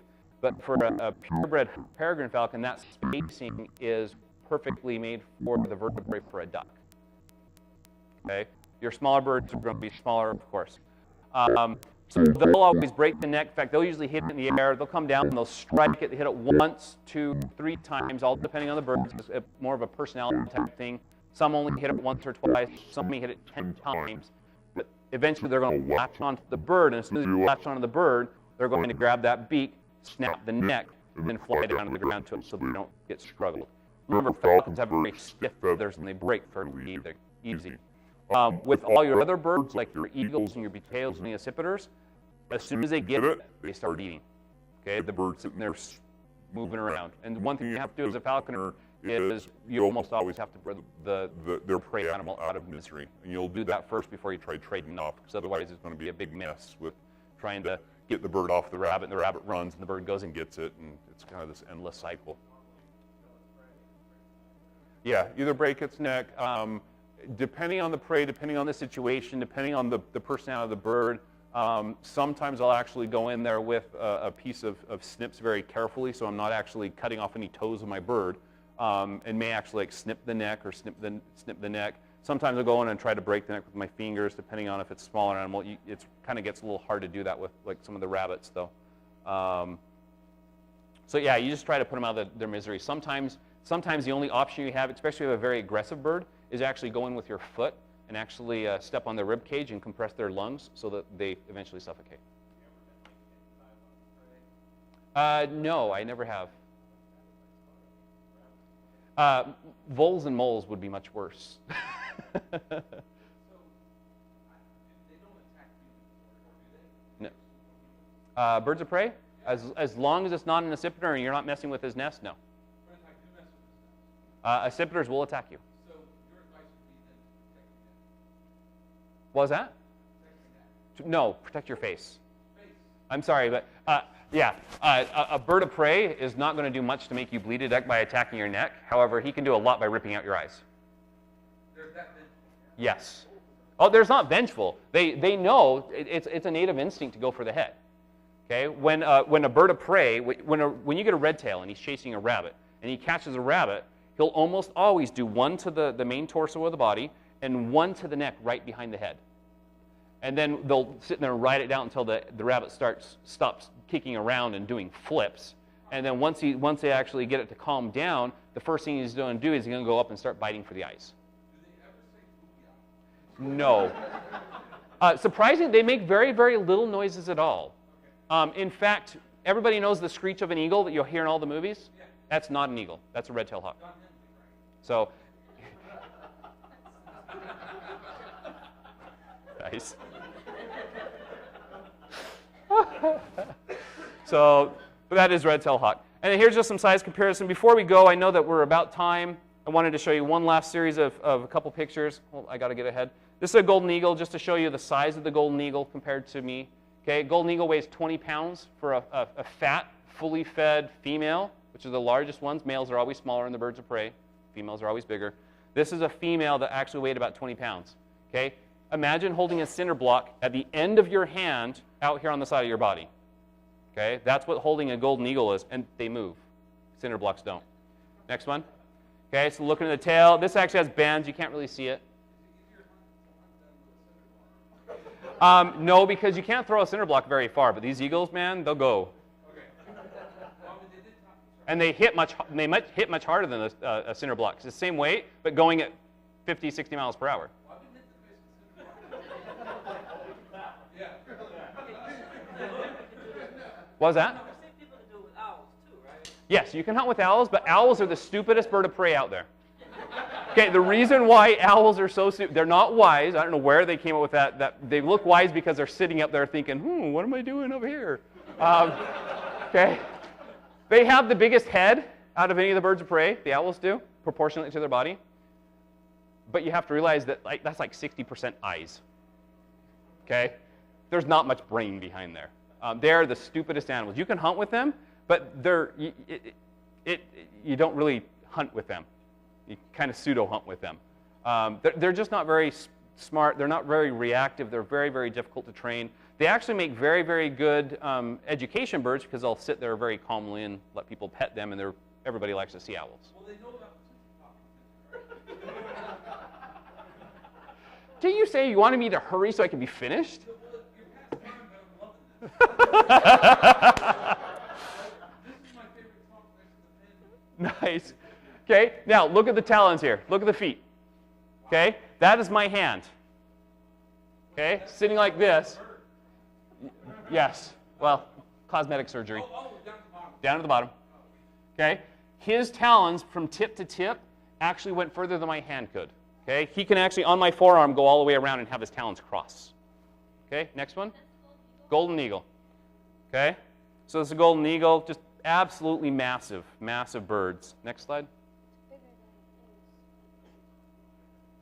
But for a purebred peregrine falcon, that spacing is perfectly made for the vertebrae for a duck. Okay, your smaller birds are going to be smaller, of course. So they'll always break the neck. In fact, they'll usually hit it in the air. They'll come down and they'll strike it. They hit it once, 2, 3 times, all depending on the birds. It's more of a personality type thing. Some only hit it once or twice. Some may hit it 10 times. But eventually they're going to latch onto the bird, and as soon as you latch onto the bird, they're going to grab that beak, snap the neck, and then fly down to the ground to it so they don't get struggled. Remember, falcons have very stiff feathers and they break fairly easy. With all your other birds, like your eagles and your beetails and the accipiters, as soon as they get it, they start eating. Okay, the bird's sitting there moving around. And one thing you have to do as a falconer is you almost always have to bring their prey animal out of misery. And you'll do that first before you try trading off, because otherwise it's going to be a big mess with trying to get the bird off the rabbit, and the rabbit runs, and the bird goes and gets it, and it's kind of this endless cycle. Yeah, either break its neck. Depending on the prey, depending on the situation, depending on the personality of the bird, sometimes I'll actually go in there with a piece of snips very carefully, so I'm not actually cutting off any toes of my bird, and may actually like snip the neck or snip the neck. Sometimes I'll go in and try to break the neck with my fingers, depending on if it's a smaller animal. It kind of gets a little hard to do that with like some of the rabbits, though. So yeah, you just try to put them out of their misery. Sometimes the only option you have, especially with a very aggressive bird, is actually go in with your foot and actually step on their rib cage and compress their lungs so that they eventually suffocate. No, I never have. Voles and moles would be much worse. No. Birds of prey? As long as it's not an accipiter and you're not messing with his nest, no. Accipiters will attack you. So your advice would be then protect your neck. What was that? Protect your neck. No, protect your face. Face. I'm sorry, but yeah, a bird of prey is not going to do much to make you bleed to death by attacking your neck. However, he can do a lot by ripping out your eyes. There's that vengeful. Yes. Oh, there's not vengeful. They know it's a native instinct to go for the head. Okay, when a bird of prey, when you get a redtail and he's chasing a rabbit and he catches a rabbit, he'll almost always do one to the main torso of the body and one to the neck right behind the head. And then they'll sit there and ride it down until the rabbit stops kicking around and doing flips. And then once they actually get it to calm down, the first thing he's going to do is he's going to go up and start biting for the eyes. Do they ever say No. Surprisingly, they make very, very little noises at all. In fact, everybody knows the screech of an eagle that you'll hear in all the movies? Yeah. That's not an eagle. That's a red-tailed hawk. Not Hensley, right? So Nice. So that is red-tail hawk. And then here's just some size comparison. Before we go, I know that we're about time. I wanted to show you one last series of a couple pictures. Well, I got to get ahead. This is a golden eagle, just to show you the size of the golden eagle compared to me. Okay, golden eagle weighs 20 pounds for a fat, fully fed female, which are the largest ones. Males are always smaller in the birds of prey. Females are always bigger. This is a female that actually weighed about 20 pounds. Okay, imagine holding a cinder block at the end of your hand out here on the side of your body. Okay, that's what holding a golden eagle is, and they move. Cinder blocks don't. Next one. Okay, so looking at the tail, this actually has bands. You can't really see it. No, because you can't throw a cinder block very far, but these eagles, man, they'll go. And they might hit much harder than a cinder block. It's the same weight, but going at 50, 60 miles per hour. What was that? Yes, you can hunt with owls, but owls are the stupidest bird of prey out there. Okay, the reason why owls are so stupid, they're not wise. I don't know where they came up with that. They look wise because they're sitting up there thinking, what am I doing over here? Okay. They have the biggest head out of any of the birds of prey, the owls do, proportionately to their body. But you have to realize that that's like 60% eyes. Okay? There's not much brain behind there. They're the stupidest animals. You can hunt with them, but you don't really hunt with them. You kind of pseudo-hunt with them. They're just not very smart. They're not very reactive. They're very, very difficult to train. They actually make very, very good education birds because they'll sit there very calmly and let people pet them, and everybody likes to see owls. Well, they know about the Did you say you wanted me to hurry so I could be finished? Nice. Okay, now look at the talons here. Look at the feet. Okay, that is my hand. Okay, sitting like this. Yes. Well, cosmetic surgery. Down to the bottom. Okay, his talons from tip to tip actually went further than my hand could. Okay, he can actually on my forearm go all the way around and have his talons cross. Okay, next one. Golden eagle. Okay, so this is a golden eagle, just absolutely massive, massive birds. Next slide.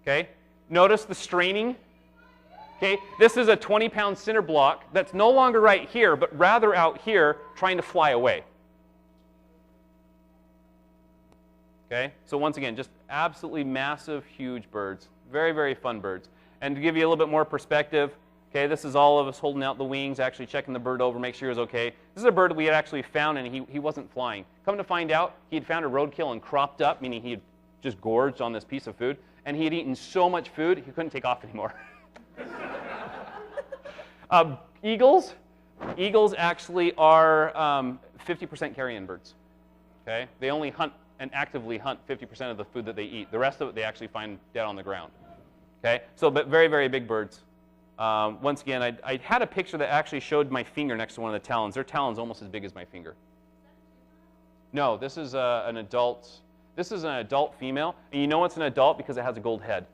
Okay, notice the straining. Okay, this is a 20-pound cinder block that's no longer right here, but rather out here trying to fly away. Okay, so once again, just absolutely massive, huge birds. Very, very fun birds. And to give you a little bit more perspective, okay, this is all of us holding out the wings, actually checking the bird over, make sure he was okay. This is a bird that we had actually found, and he wasn't flying. Come to find out, he had found a roadkill and cropped up, meaning he had just gorged on this piece of food, and he had eaten so much food, he couldn't take off anymore. Eagles actually are 50% carrion birds. Okay, they only hunt and actively hunt 50% of the food that they eat. The rest of it they actually find dead on the ground. Okay, so but very, very big birds. Once again, I had a picture that actually showed my finger next to one of the talons. Their talon's almost as big as my finger. No, this is an adult. This is an adult female, and you know it's an adult because it has a gold head.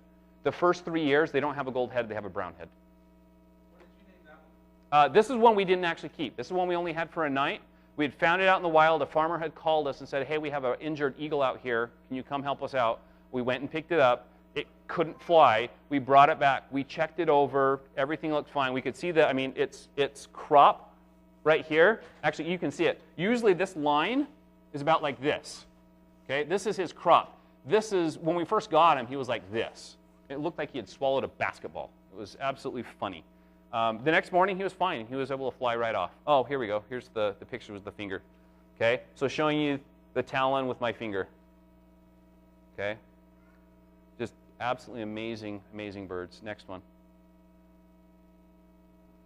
The first 3 years, they don't have a gold head; they have a brown head. What did you name that one? This is one we didn't actually keep. This is one we only had for a night. We had found it out in the wild. A farmer had called us and said, "Hey, we have an injured eagle out here. Can you come help us out?" We went and picked it up. It couldn't fly. We brought it back. We checked it over. Everything looked fine. We could see that. I mean, its crop right here. Actually, you can see it. Usually, this line is about like this. Okay, this is his crop. This is when we first got him. He was like this. It looked like he had swallowed a basketball. It was absolutely funny. The next morning, he was fine. He was able to fly right off. Oh, here we go. Here's the picture with the finger. Okay, so showing you the talon with my finger. Okay, just absolutely amazing, amazing birds. Next one.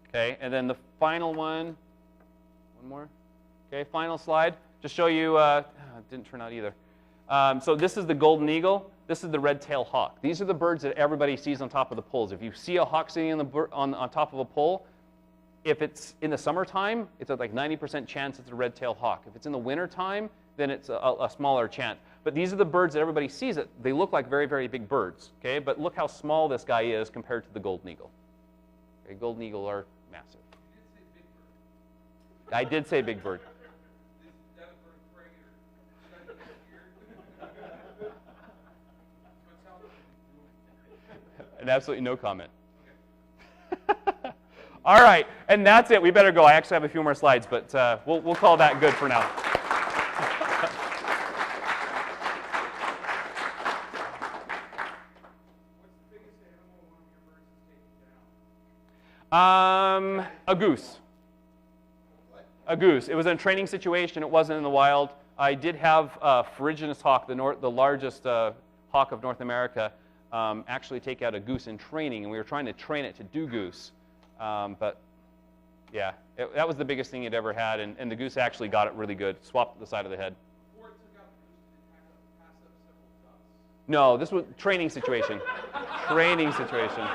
Okay, and then the final one. One more. Okay, final slide. Just show you. It didn't turn out either. So this is the golden eagle. This is the red-tail hawk. These are the birds that everybody sees on top of the poles. If you see a hawk sitting on top of a pole, if it's in the summertime, it's a like 90% chance it's a red-tail hawk. If it's in the wintertime, then it's a smaller chance. But these are the birds that everybody sees. They look like very, very big birds. Okay, but look how small this guy is compared to the golden eagle. Okay, golden eagle are massive. I did say big bird. And absolutely no comment. All right, and that's it. We better go. I actually have a few more slides, but we'll call that good for now. What's the biggest animal one of your birds has taken down? A goose. A goose. It was in a training situation. It wasn't in the wild. I did have Ferruginous hawk, the largest hawk of North America, actually take out a goose in training, and we were trying to train it to do goose. But yeah, that was the biggest thing he'd ever had, and the goose actually got it really good. Swapped the side of the head. Before it took out the goose, did it pass up several ducks? No, this was training situation. Training situation.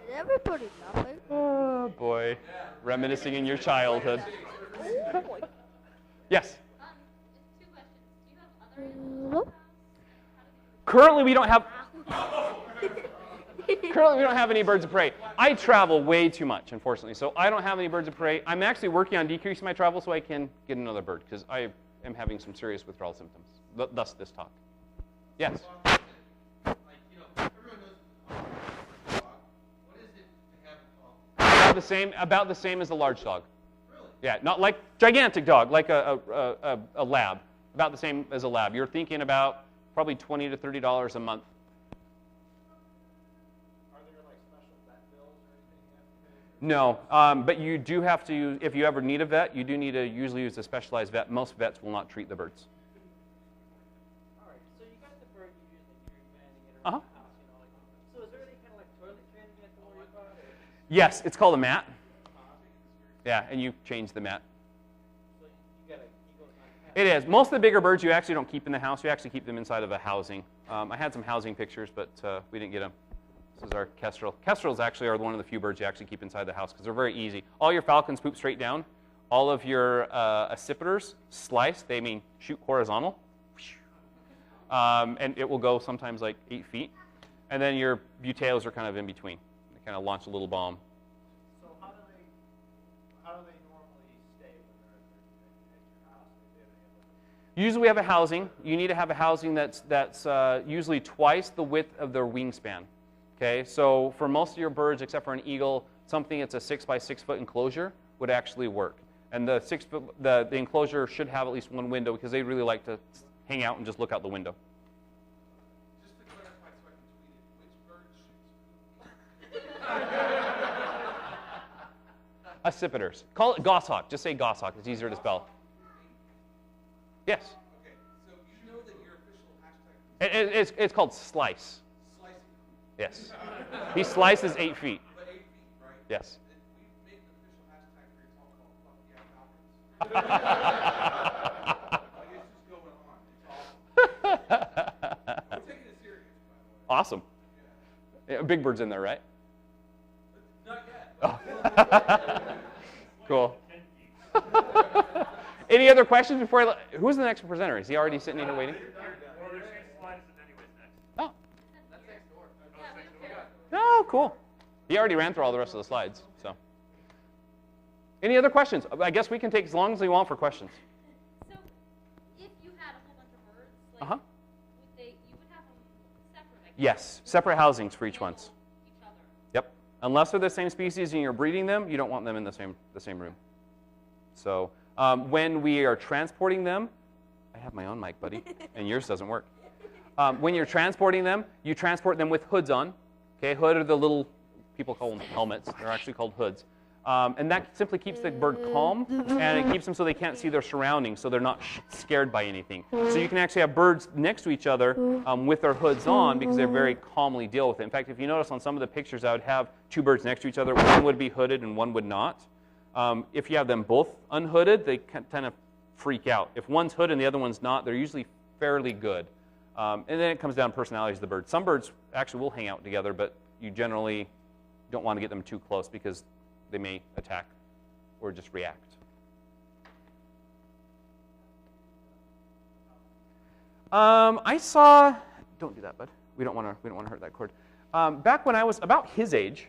Did everybody nothing? Oh boy, reminiscing in your childhood. Yes. Two questions. Do you have other animals? Nope. Currently, we don't have. Currently, we don't have any birds of prey. I travel way too much, unfortunately, so I don't have any birds of prey. I'm actually working on decreasing my travel so I can get another bird because I am having some serious withdrawal symptoms. Thus, this talk. Yes. Like, you know, everyone knows dog. What is it to have a dog? About the same as a large dog. Really? Yeah, not like gigantic dog, like a lab. About the same as a lab. You're thinking about probably $20 to $30 a month. Are there like special vet bills or anything you have to pay? No, but you do have to, if you ever need a vet, you do need to usually use a specialized vet. Most vets will not treat the birds. All right, so you got the bird you use like you're manning it Uh-huh. around the house, you know, like. So is there any kind of like toilet training you have to worry about? Or? Yes, it's called a mat. Yeah, and you change the mat. So you gotta, he goes on. It is. Most of the bigger birds you actually don't keep in the house. You actually keep them inside of a housing. I had some housing pictures, but we didn't get them. This is our kestrel. Kestrels actually are one of the few birds you actually keep inside the house because they're very easy. All your falcons poop straight down. All of your accipiters slice. They mean shoot horizontal. And it will go sometimes like 8 feet. And then your butails are kind of in between. They kind of launch a little bomb. So how do they normally stay when they're at your house? Do they have Usually we have a housing. You need to have a housing that's usually twice the width of their wingspan. Okay, so for most of your birds, except for an eagle, something that's a 6 by 6 foot enclosure would actually work. And the the enclosure should have at least one window because they really like to hang out and just look out the window. Just to clarify so I can tweet it, which bird shoots? Accipiters. Call it goshawk. Just say goshawk. It's easier to spell. Yes. Okay, so you know that your official hashtag It's called slice. slicing, Yes. He slices 8 feet. but 8 feet, right? Yes. And we've made an official hashtag for your talk called Fuck Yeah Falcons. Like, it's just going on. It's awesome. We're taking it serious, by the way. Awesome. Yeah, Big Bird's in there, right? Not yet. Cool. Any other questions before who's the next presenter? Is he already sitting here waiting? Well, there's 6 slides anyways next. Oh. That's next door. Oh, cool. He already ran through all the rest of the slides. So, any other questions? I guess we can take as long as we want for questions. So, if you had a whole bunch of birds, like, Uh-huh. you would have them separate, I guess. Yes, separate housings for each one. Handle each other. Yep. Unless they're the same species and you're breeding them, you don't want them in the same room. So, when we are transporting them, I have my own mic, buddy, and yours doesn't work. When you're transporting them, you transport them with hoods on. Okay, hood are the little, people call them helmets. They're actually called hoods. And that simply keeps the bird calm, and it keeps them so they can't see their surroundings, so they're not scared by anything. So you can actually have birds next to each other with their hoods on because they very calmly deal with it. In fact, if you notice on some of the pictures, I would have 2 birds next to each other. One would be hooded and one would not. If you have them both unhooded, they kind of freak out. If one's hooded and the other one's not, they're usually fairly good. And then it comes down to personalities of the bird. Some birds actually will hang out together, but you generally don't want to get them too close because they may attack or just react. I saw. Don't do that, bud. We don't want to hurt that cord. Back when I was about his age,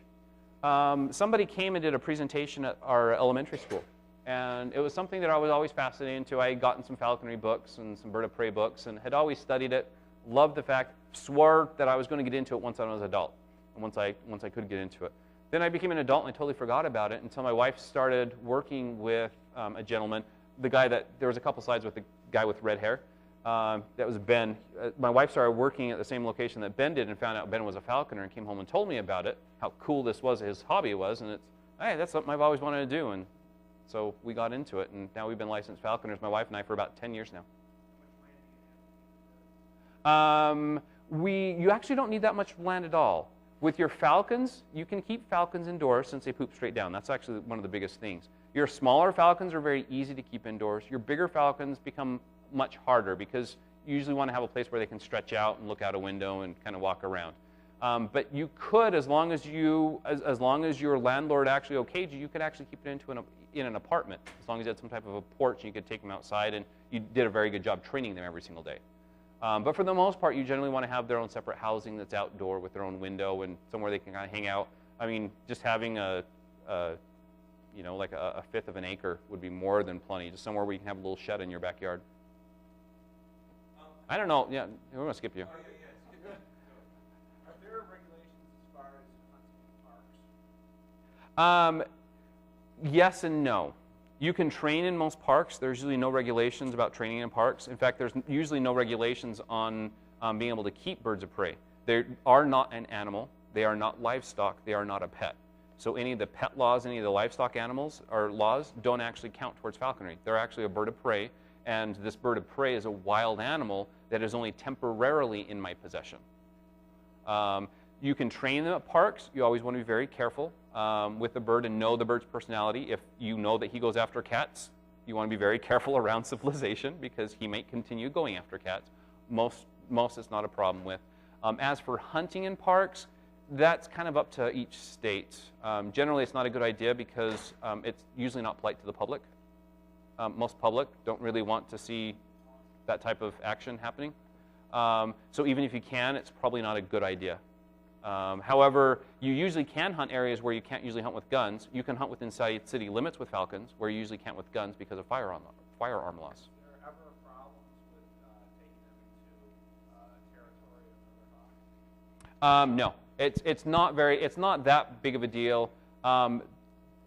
somebody came and did a presentation at our elementary school, and it was something that I was always fascinated into. I had gotten some falconry books and some bird of prey books, and had always studied it. Loved the fact. Swore that I was going to get into it once I was an adult, and once I could get into it. Then I became an adult and I totally forgot about it until my wife started working with a gentleman, there was a couple slides with the guy with red hair. That was Ben. My wife started working at the same location that Ben did and found out Ben was a falconer and came home and told me about it, how cool this was, his hobby was, and hey, that's something I've always wanted to do. And so we got into it, and now we've been licensed falconers, my wife and I, for about 10 years now. You actually don't need that much land at all. With your falcons, you can keep falcons indoors since they poop straight down. That's actually one of the biggest things. Your smaller falcons are very easy to keep indoors. Your bigger falcons become much harder because you usually want to have a place where they can stretch out and look out a window and kind of walk around. But you could, as long as your landlord actually okayed you, you could actually keep it in an apartment. As long as you had some type of a porch, you could take them outside, and you did a very good job training them every single day. But for the most part, you generally want to have their own separate housing that's outdoor with their own window and somewhere they can kind of hang out. I mean, just having like a fifth of an acre would be more than plenty. Just somewhere where you can have a little shed in your backyard. I don't know. Yeah, we're going to skip you. Oh, yeah. Are there regulations as far as hunting in parks? Yes and no. You can train in most parks. There's usually no regulations about training in parks. In fact, there's usually no regulations on being able to keep birds of prey. They are not an animal. They are not livestock. They are not a pet. So any of the pet laws, any of the livestock animals or laws don't actually count towards falconry. They're actually a bird of prey, and this bird of prey is a wild animal that is only temporarily in my possession. You can train them at parks. You always want to be very careful with the bird and know the bird's personality. If you know that he goes after cats, you want to be very careful around civilization because he might continue going after cats. Most it's not a problem with. As for hunting in parks, that's kind of up to each state. Generally, it's not a good idea because it's usually not polite to the public. Most public don't really want to see that type of action happening. So even if you can, it's probably not a good idea. However, you usually can hunt areas where you can't usually hunt with guns. You can hunt within city limits with falcons where you usually can't with guns because of firearm laws. Is there ever problems with taking them into territory of other hawks? No, it's not that big of a deal.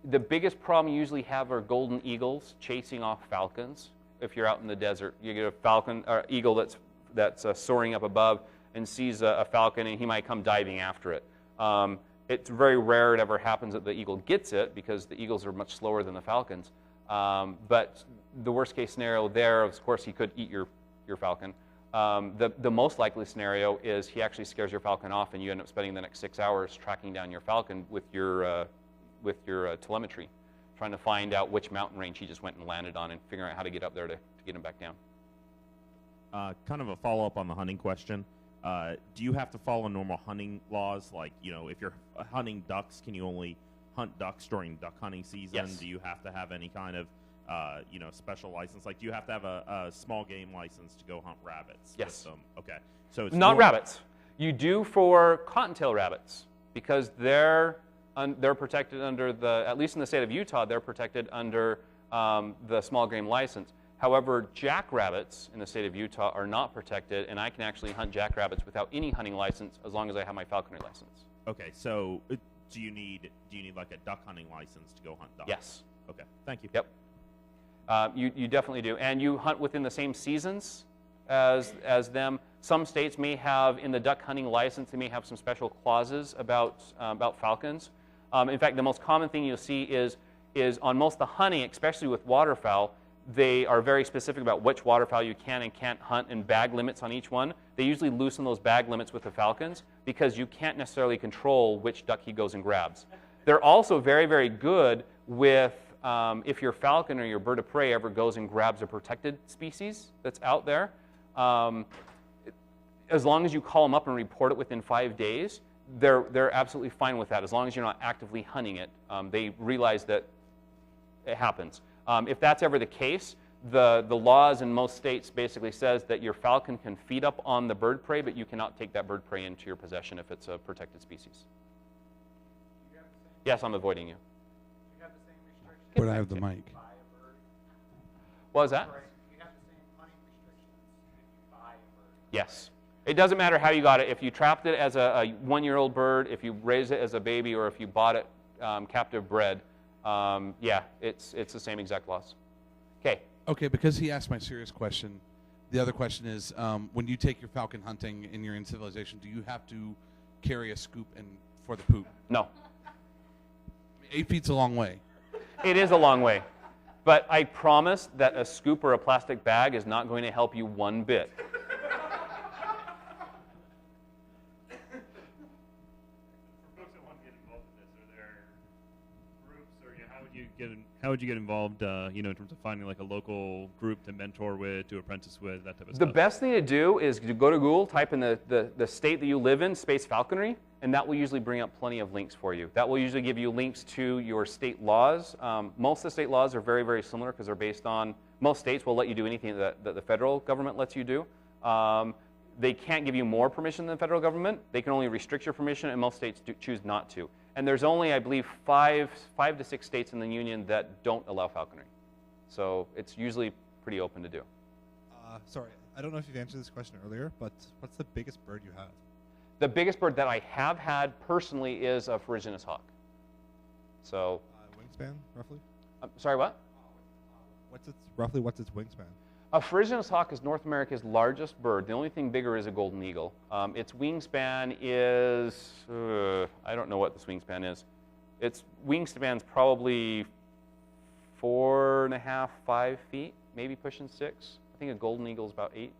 The biggest problem you usually have are golden eagles chasing off falcons. If you're out in the desert, you get a falcon or eagle that's soaring up above and sees a falcon, and he might come diving after it. It's very rare it ever happens that the eagle gets it because the eagles are much slower than the falcons. But the worst case scenario there, of course, he could eat your falcon. The most likely scenario is he actually scares your falcon off, and you end up spending the next 6 hours tracking down your falcon with your telemetry, trying to find out which mountain range he just went and landed on and figuring out how to get up there to get him back down. Kind of a follow-up on the hunting question. Do you have to follow normal hunting laws? Like, if you're hunting ducks, can you only hunt ducks during duck hunting season? Yes. Do you have to have any kind of, special license? Like, do you have to have a small game license to go hunt rabbits? Yes. With them? Okay. So it's Not rabbits. You do for cottontail rabbits because they're protected under at least in the state of Utah, they're protected under the small game license. However, jackrabbits in the state of Utah are not protected, and I can actually hunt jackrabbits without any hunting license as long as I have my falconry license. Okay, so do you need like a duck hunting license to go hunt ducks? Yes. Okay, thank you. Yep. You definitely do, and you hunt within the same seasons as them. Some states may have in the duck hunting license, they may have some special clauses about falcons. In fact, the most common thing you'll see is on most of the hunting, especially with waterfowl. They are very specific about which waterfowl you can and can't hunt and bag limits on each one. They usually loosen those bag limits with the falcons because you can't necessarily control which duck he goes and grabs. They're also very, very good with if your falcon or your bird of prey ever goes and grabs a protected species that's out there. As long as you call them up and report it within 5 days, they're absolutely fine with that. As long as you're not actively hunting it, they realize that it happens. If that's ever the case, the laws in most states basically says that your falcon can feed up on the bird prey, but you cannot take that bird prey into your possession if it's a protected species. Yes, I'm avoiding you. You have the same restrictions. But I have the mic. Buy a bird. What was that? You have the same hunting restrictions if you buy a bird. Yes. It doesn't matter how you got it. If you trapped it as a one-year-old bird, if you raised it as a baby, or if you bought it captive bred, yeah, it's the same exact laws. Okay. Okay, because he asked my serious question, the other question is, when you take your falcon hunting and you're in civilization, do you have to carry a scoop for the poop? No. 8 feet's a long way. It is a long way. But I promise that a scoop or a plastic bag is not going to help you one bit. How would you get involved, in terms of finding like a local group to mentor with, to apprentice with, that type of The stuff? best thing to do is to go to Google, type in the state that you live in, space falconry, and that will usually bring up plenty of links for you. That will usually give you links to your state laws. Most of the state laws are very, very similar because they're based on, most states will let you do anything that the federal government lets you do. They can't give you more permission than the federal government. They can only restrict your permission, and most states choose not to. And there's only, I believe, five to six states in the union that don't allow falconry. So it's usually pretty open to do. Sorry, I don't know if you've answered this question earlier, but what's the biggest bird you have? The biggest bird that I have had personally is a Ferruginous hawk. So. Wingspan, roughly? Sorry, what? What's its wingspan? A Ferruginous hawk is North America's largest bird. The only thing bigger is a golden eagle. Its wingspan is, I don't know what this wingspan is. Its wingspan's probably 4.5, 5 feet, maybe pushing 6. I think a golden eagle is about 8.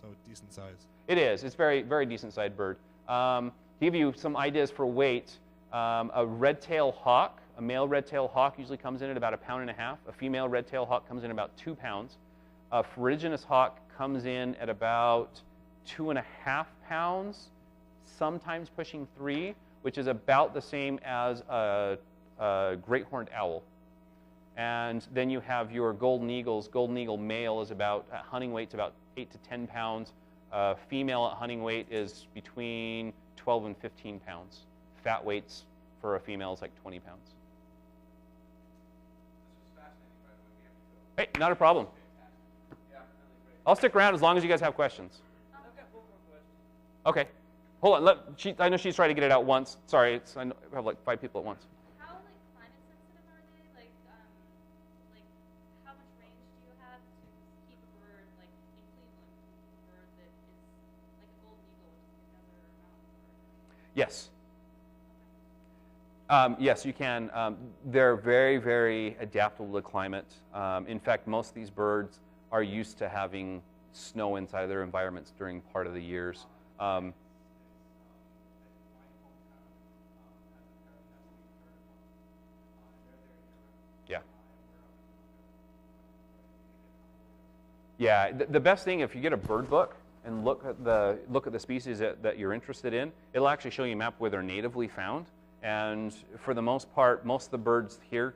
So decent size. It is. It's very, very decent sized bird. To give you some ideas for weight, a red-tail hawk, a male red-tail hawk usually comes in at about 1.5 pounds. A female red-tail hawk comes in about 2 pounds. A Ferruginous hawk comes in at about 2.5 pounds, sometimes pushing 3, which is about the same as a great horned owl. And then you have your golden eagles. Golden eagle male is about, at hunting weight's about 8 to 10 pounds. Female at hunting weight is between 12 and 15 pounds. Fat weights for a female is like 20 pounds. Hey, not a problem. I'll stick around as long as you guys have questions. I've got one more question. Okay. Hold on. I know she's trying to get it out once. Sorry, I have like 5 people at once. How climate sensitive are they? Like how much range do you have to keep a bird in Cleveland, a bird that is like a golden eagle, which is like a desert or mountain bird? Yes. Yes, you can. They're very, very adaptable to climate. In fact, most of these birds are used to having snow inside of their environments during part of the years. Yeah. Yeah. The best thing, if you get a bird book and look at the species that you're interested in, it'll actually show you a map where they're natively found. And for the most part, most of the birds here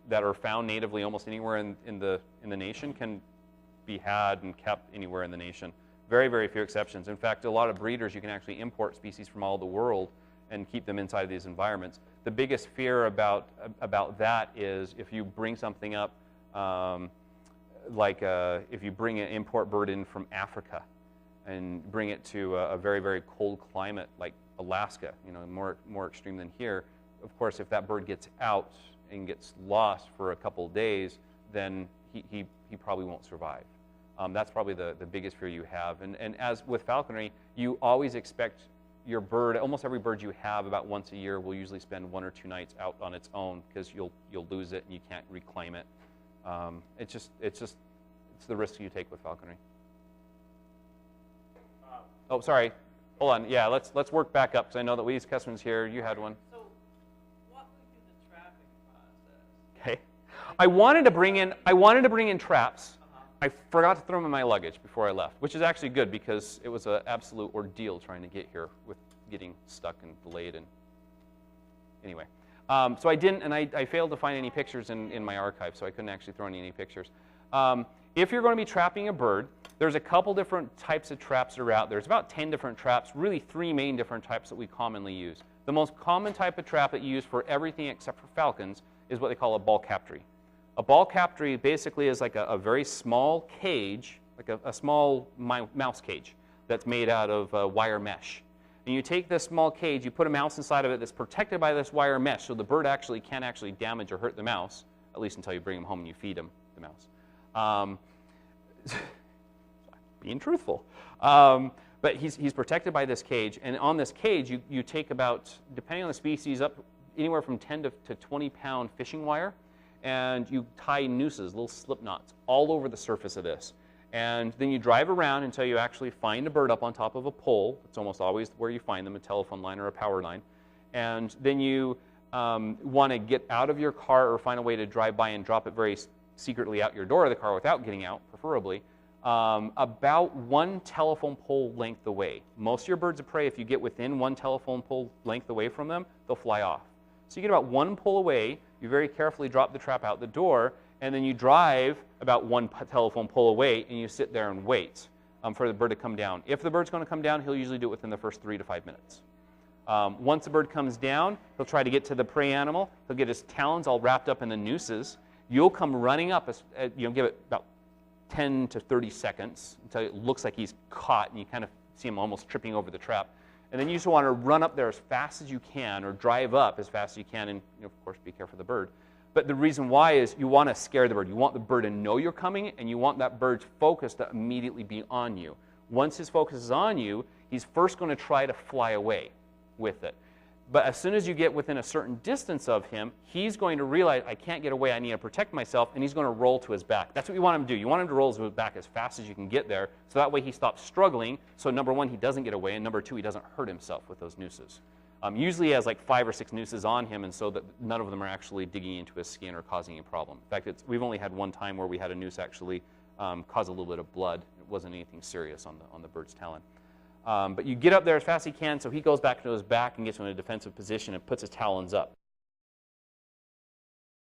that are found natively almost anywhere in the nation can be had and kept anywhere in the nation. Very, very few exceptions. In fact, a lot of breeders, you can actually import species from all the world and keep them inside of these environments. The biggest fear about that is if you bring something up, if you bring an import bird in from Africa and bring it to a very, very cold climate like Alaska, more extreme than here. Of course, if that bird gets out and gets lost for a couple of days, then he probably won't survive. That's probably the biggest fear you have. And as with falconry, you always expect your bird, almost every bird you have about once a year will usually spend 1 or 2 nights out on its own because you'll lose it and you can't reclaim it. It's the risk you take with falconry. Oh, sorry. Hold on. Yeah, let's work back up because I know that Louise Kessman's here. You had one. So, walk me through the trapping process. Okay. I wanted to bring in traps. I forgot to throw them in my luggage before I left, which is actually good because it was an absolute ordeal trying to get here with getting stuck and delayed. And anyway, So I didn't, and I failed to find any pictures in my archive, so I couldn't actually throw in any pictures. If you're going to be trapping a bird, there's a couple different types of traps that are out there. There's about 10 different traps, really 3 main different types that we commonly use. The most common type of trap that you use for everything except for falcons is what they call a ball captory. A ball captory basically is like a very small cage, like a small mouse cage that's made out of wire mesh. And you take this small cage, you put a mouse inside of it that's protected by this wire mesh, so the bird actually can't actually damage or hurt the mouse, at least until you bring him home and you feed him the mouse. Being truthful. But he's protected by this cage, and on this cage you take about, depending on the species, up anywhere from 10 to 20 pound fishing wire, and you tie nooses, little slip knots, all over the surface of this. And then you drive around until you actually find a bird up on top of a pole. It's almost always where you find them, a telephone line or a power line. And then you want to get out of your car or find a way to drive by and drop it very secretly out your door of the car without getting out, preferably, about 1 telephone pole length away. Most of your birds of prey, if you get within 1 telephone pole length away from them, they'll fly off. So you get about 1 pole away, you very carefully drop the trap out the door, and then you drive about 1 telephone pole away, and you sit there and wait for the bird to come down. If the bird's going to come down, he'll usually do it within the first 3 to 5 minutes. Once the bird comes down, he'll try to get to the prey animal. He'll get his talons all wrapped up in the nooses. You'll come running up, give it about 10 to 30 seconds until it looks like he's caught, and you kind of see him almost tripping over the trap. And then you just want to run up there as fast as you can, or drive up as fast as you can, and of course be careful of the bird. But the reason why is you want to scare the bird. You want the bird to know you're coming, and you want that bird's focus to immediately be on you. Once his focus is on you, he's first going to try to fly away with it. But as soon as you get within a certain distance of him, he's going to realize, I can't get away, I need to protect myself, and he's going to roll to his back. That's what you want him to do. You want him to roll to his back as fast as you can get there, so that way he stops struggling, so number 1, he doesn't get away, and number 2, he doesn't hurt himself with those nooses. Usually he has like 5 or 6 nooses on him, and so that none of them are actually digging into his skin or causing a problem. In fact, we've only had 1 time where we had a noose actually cause a little bit of blood. It wasn't anything serious on the bird's talon. But you get up there as fast as he can, so he goes back to his back and gets in a defensive position and puts his talons up.